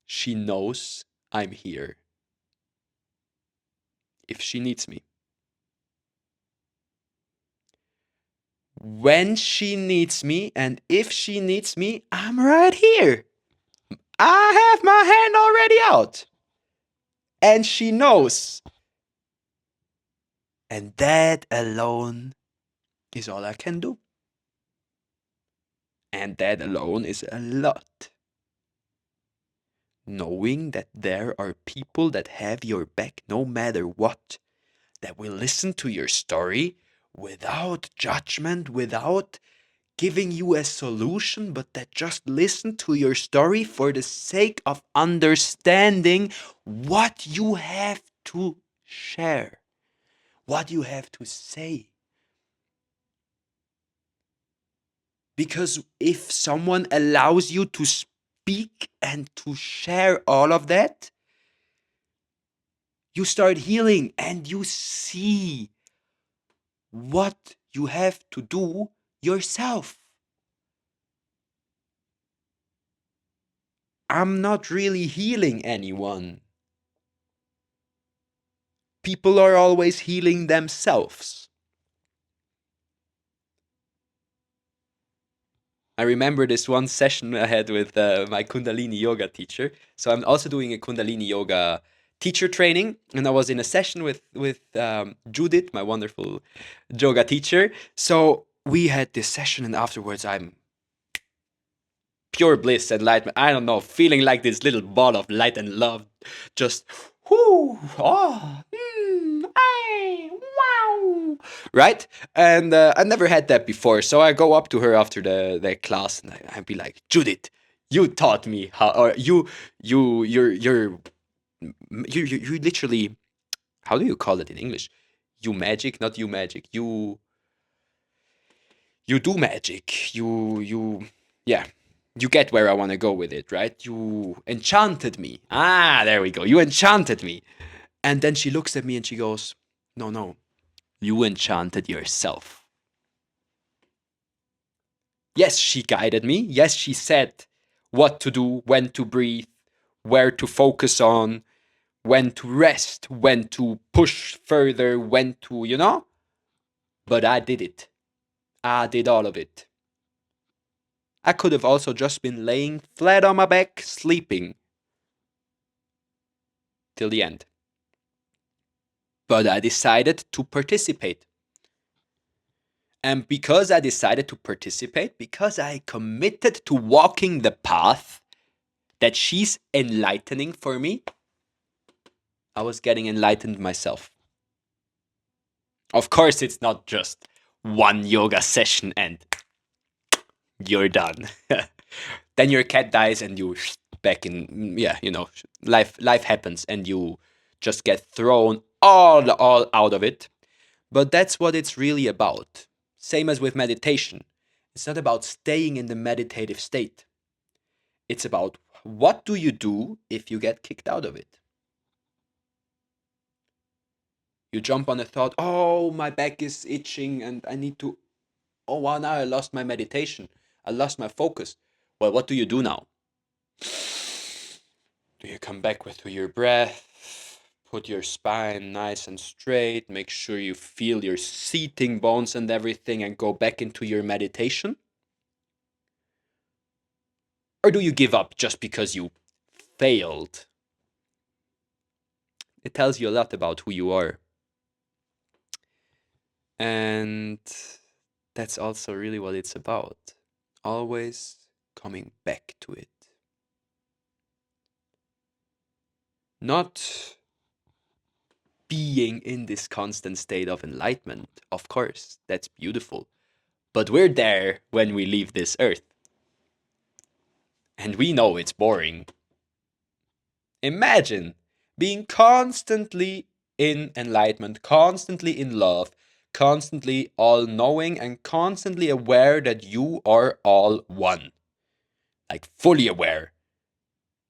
She knows I'm here if she needs me. When she needs me and if she needs me, I'm right here. I have my hand already out. And she knows. And that alone is all I can do. And that alone is a lot. Knowing that there are people that have your back no matter what, that will listen to your story without judgment, without giving you a solution, but that just listen to your story for the sake of understanding what you have to share, what you have to say. Because if someone allows you to speak and to share all of that, you start healing and you see what you have to do yourself. I'm not really healing anyone. People are always healing themselves. I remember this one session I had with my Kundalini yoga teacher. So I'm also doing a Kundalini yoga teacher training, and I was in a session with Judith, my wonderful yoga teacher. So we had this session, and afterwards I'm pure bliss and light. I don't know, feeling like this little ball of light and love, just whoo, oh, wow, right? And I never had that before, so I go up to her after the class, and I'd be like, Judith, you taught me how, or you literally, how do you call it in English? You magic, not you magic. You do magic. Yeah. You get where I want to go with it, right? You enchanted me. Ah, there we go. You enchanted me. And then she looks at me and she goes, no, no, you enchanted yourself. Yes, she guided me. Yes, she said what to do, when to breathe, where to focus on, when to rest, when to push further, when to, But I did it. I did all of it. I could have also just been laying flat on my back, sleeping till the end. But I decided to participate. And because I decided to participate, because I committed to walking the path that she's enlightening for me, I was getting enlightened myself. Of course, it's not just one yoga session and you're done. Then your cat dies and you back in, yeah, life happens and you just get thrown all out of it. But that's what it's really about. Same as with meditation. It's not about staying in the meditative state. It's about what do you do if you get kicked out of it? You jump on a thought, oh, my back is itching and I need to, oh, wow, now I lost my meditation. I lost my focus. Well, what do you do now? Do you come back to your breath? Put your spine nice and straight. Make sure you feel your seating bones and everything and go back into your meditation? Or do you give up just because you failed? It tells you a lot about who you are. And that's also really what it's about. Always coming back to it. Not being in this constant state of enlightenment. Of course, that's beautiful. But we're there when we leave this earth. And we know it's boring. Imagine being constantly in enlightenment, constantly in love, constantly all knowing, and constantly aware that you are all one. Like fully aware.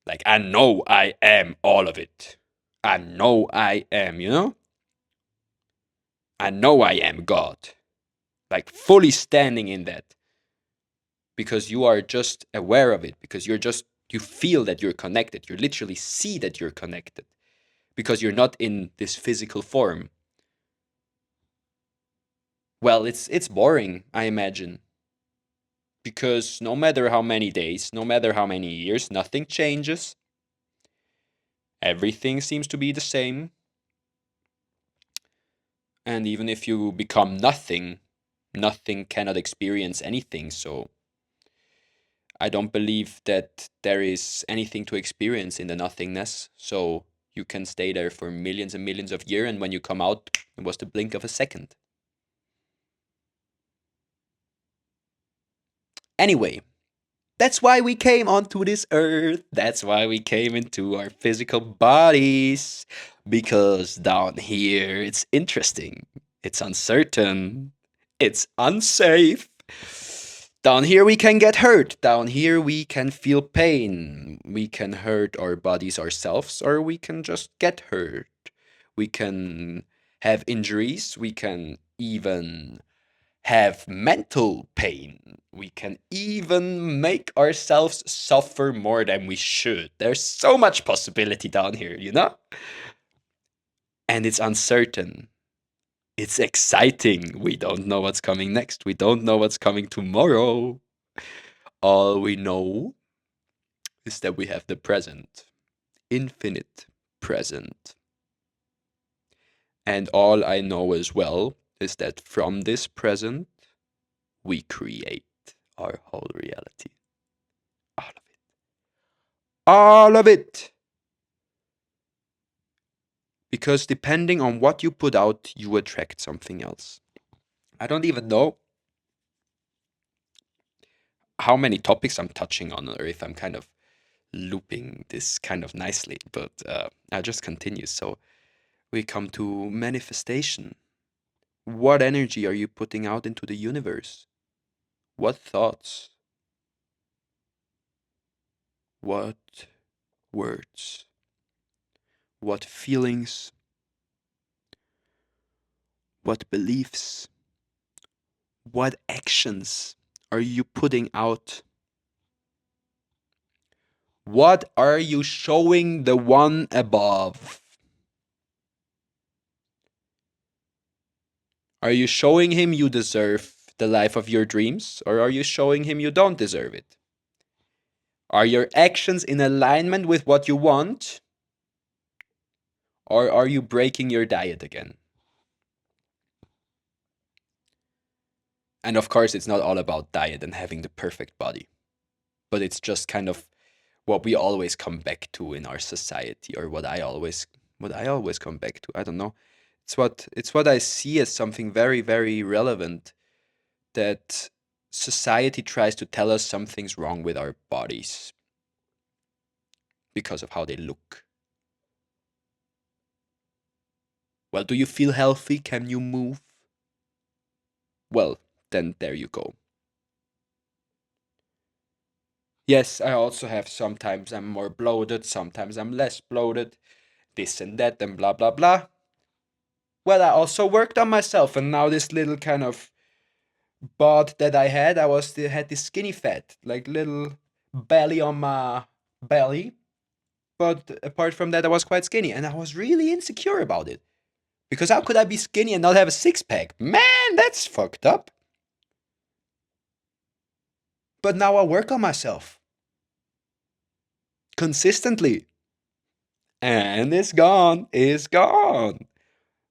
Like, I know I am all of it. I know I am, I know I am God. Like, fully standing in that. Because you are just aware of it. Because you feel that you're connected. You literally see that you're connected. Because you're not in this physical form. Well, it's boring, I imagine. Because no matter how many days, no matter how many years, nothing changes. Everything seems to be the same. And even if you become nothing, nothing cannot experience anything. So I don't believe that there is anything to experience in the nothingness. So you can stay there for millions and millions of years, and when you come out, it was the blink of a second. Anyway, that's why we came onto this earth. That's why we came into our physical bodies. Because down here it's interesting. It's uncertain. It's unsafe. Down here we can get hurt. Down here we can feel pain. We can hurt our bodies ourselves, or we can just get hurt. We can have injuries. We can even have mental pain. We can even make ourselves suffer more than we should. There's so much possibility down here. And it's uncertain. It's exciting. We don't know what's coming next. We don't know what's coming tomorrow. All we know is that we have the present, infinite present. And all I know as well is that from this present, we create our whole reality. All of it. All of it! Because depending on what you put out, you attract something else. I don't even know how many topics I'm touching on, or if I'm kind of looping this kind of nicely, but I'll just continue. So we come to manifestation. What energy are you putting out into the universe? What thoughts? What words? What feelings? What beliefs? What actions are you putting out? What are you showing the one above? Are you showing him you deserve the life of your dreams, or are you showing him you don't deserve it? Are your actions in alignment with what you want, or are you breaking your diet again? And of course, it's not all about diet and having the perfect body, but it's just kind of what we always come back to in our society, or what I always come back to. I don't know. It's what I see as something very, very relevant, that society tries to tell us something's wrong with our bodies because of how they look. Well, do you feel healthy? Can you move? Well, then there you go. Yes, I also have, sometimes I'm more bloated, sometimes I'm less bloated, this and that, and blah, blah, blah. Well, I also worked on myself, and now this little kind of bod that I had, had this skinny fat, like little belly on my belly. But apart from that, I was quite skinny, and I was really insecure about it. Because how could I be skinny and not have a six pack? Man, that's fucked up. But now I work on myself consistently. And it's gone. It's gone.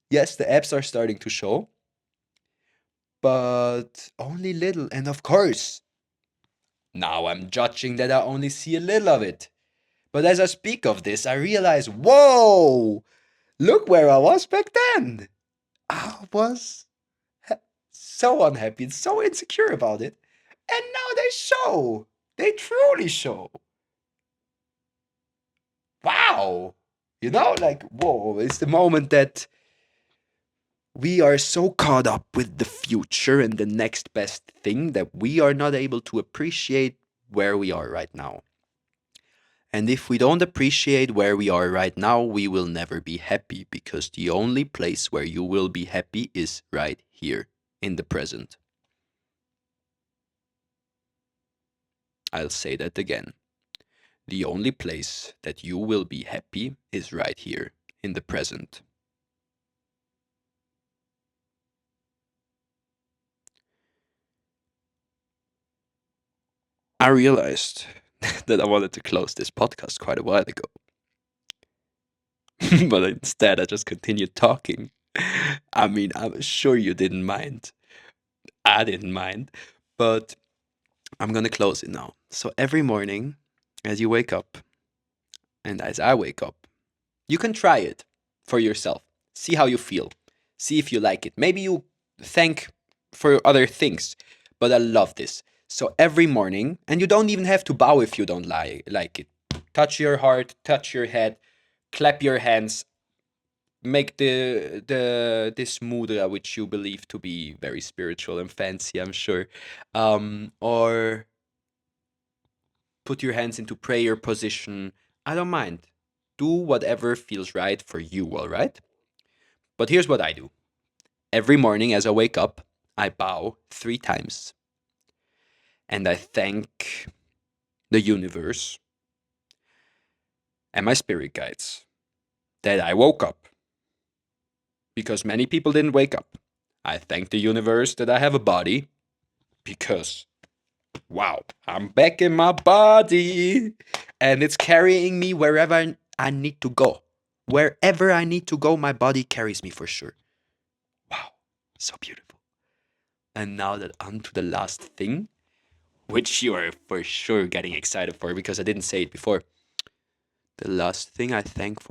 Yes, the abs are starting to show, but only little. And of course, now I'm judging that I only see a little of it. But as I speak of this, I realize, whoa, look where I was back then. I was so unhappy and so insecure about it. And now they show. They truly show. Wow. Like, whoa, it's the moment that we are so caught up with the future and the next best thing that we are not able to appreciate where we are right now. And if we don't appreciate where we are right now, we will never be happy, because the only place where you will be happy is right here in the present. I'll say that again. The only place that you will be happy is right here in the present. I realized that I wanted to close this podcast quite a while ago. But instead, I just continued talking. I mean, I'm sure you didn't mind. I didn't mind. But I'm going to close it now. So every morning, as you wake up, and as I wake up, you can try it for yourself. See how you feel. See if you like it. Maybe you thank for other things, but I love this. So every morning, and you don't even have to bow if you don't like it. Touch your heart, touch your head, clap your hands, make this mudra, which you believe to be very spiritual and fancy, I'm sure, or put your hands into prayer position. I don't mind. Do whatever feels right for you, all right? But here's what I do. Every morning as I wake up, I bow 3 times, and I thank the universe and my spirit guides that I woke up, because many people didn't wake up. I thank the universe that I have a body, because Wow, I'm back in my body and it's carrying me wherever I need to go. Wherever I need to go, my body carries me for sure. Wow, so beautiful. And now that on to the last thing, which you are for sure getting excited for because I didn't say it before. The last thing I thank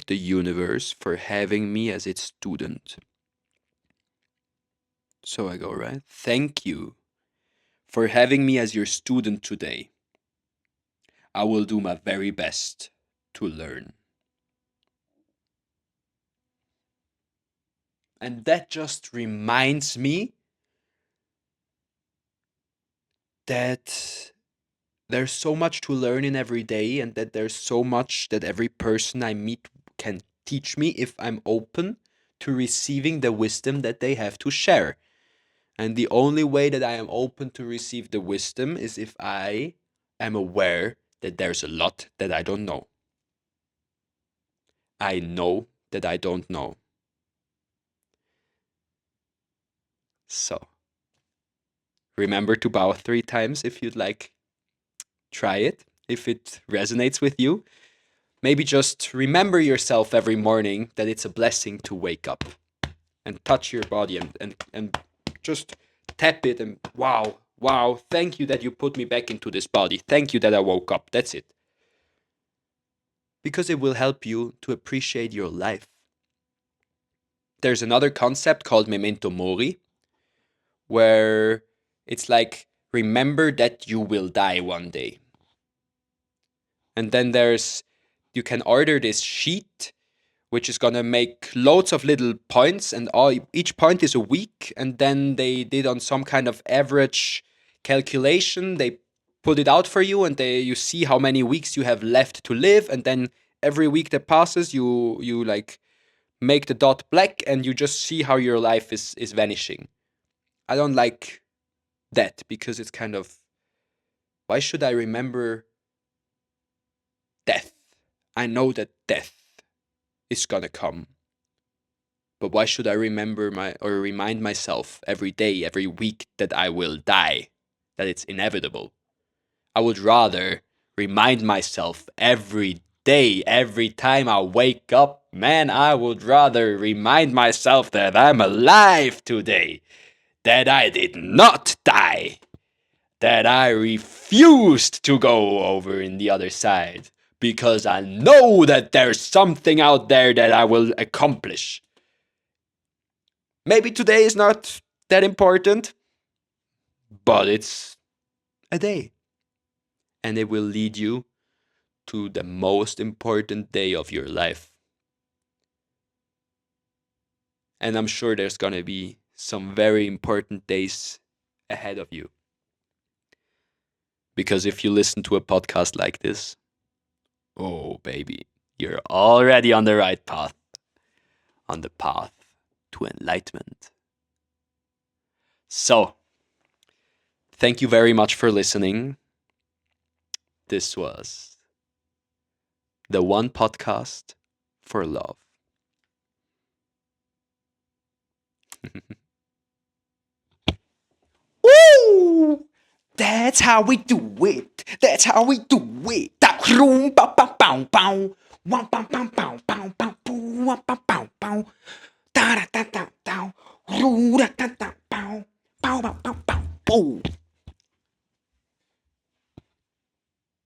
the universe for having me as its student. So I go, right? Thank you for having me as your student today. I will do my very best to learn. And that just reminds me that there's so much to learn in every day, and that there's so much that every person I meet can teach me if I'm open to receiving the wisdom that they have to share. And the only way that I am open to receive the wisdom is if I am aware that there's a lot that I don't know. I know that I don't know. So remember to bow 3 times if you'd like. Try it if it resonates with you. Maybe just remember yourself every morning that it's a blessing to wake up and touch your body and just tap it and wow, thank you that you put me back into this body. Thank you that I woke up. That's it. Because it will help you to appreciate your life. There's another concept called memento mori, where it's like remember that you will die one day. And then you can order this sheet which is gonna make loads of little points, and each point is a week, and then they did on some kind of average calculation. They put it out for you, and you see how many weeks you have left to live, and then every week that passes, you like make the dot black, and you just see how your life is vanishing. I don't like that because it's kind of, why should I remember death? I know that death is gonna come. But why should I remember or remind myself every day, every week that I will die, that it's inevitable? I would rather remind myself every day, every time I wake up, man, I would rather remind myself that I'm alive today, that I did not die, that I refused to go over in the other side, because I know that there's something out there that I will accomplish. Maybe today is not that important, but it's a day. And it will lead you to the most important day of your life. And I'm sure there's going to be some very important days ahead of you. Because if you listen to a podcast like this, oh, baby, you're already on the right path, on the path to enlightenment. So, thank you very much for listening. This was the one podcast for love. Woo! That's how we do it. That's how we do it. Da room ba ba bow bow. Wam bam bam bow bow bow boo wam bam bow bow. Da da da da da. Roo da da da bow. Bow bow bow bow. Boo.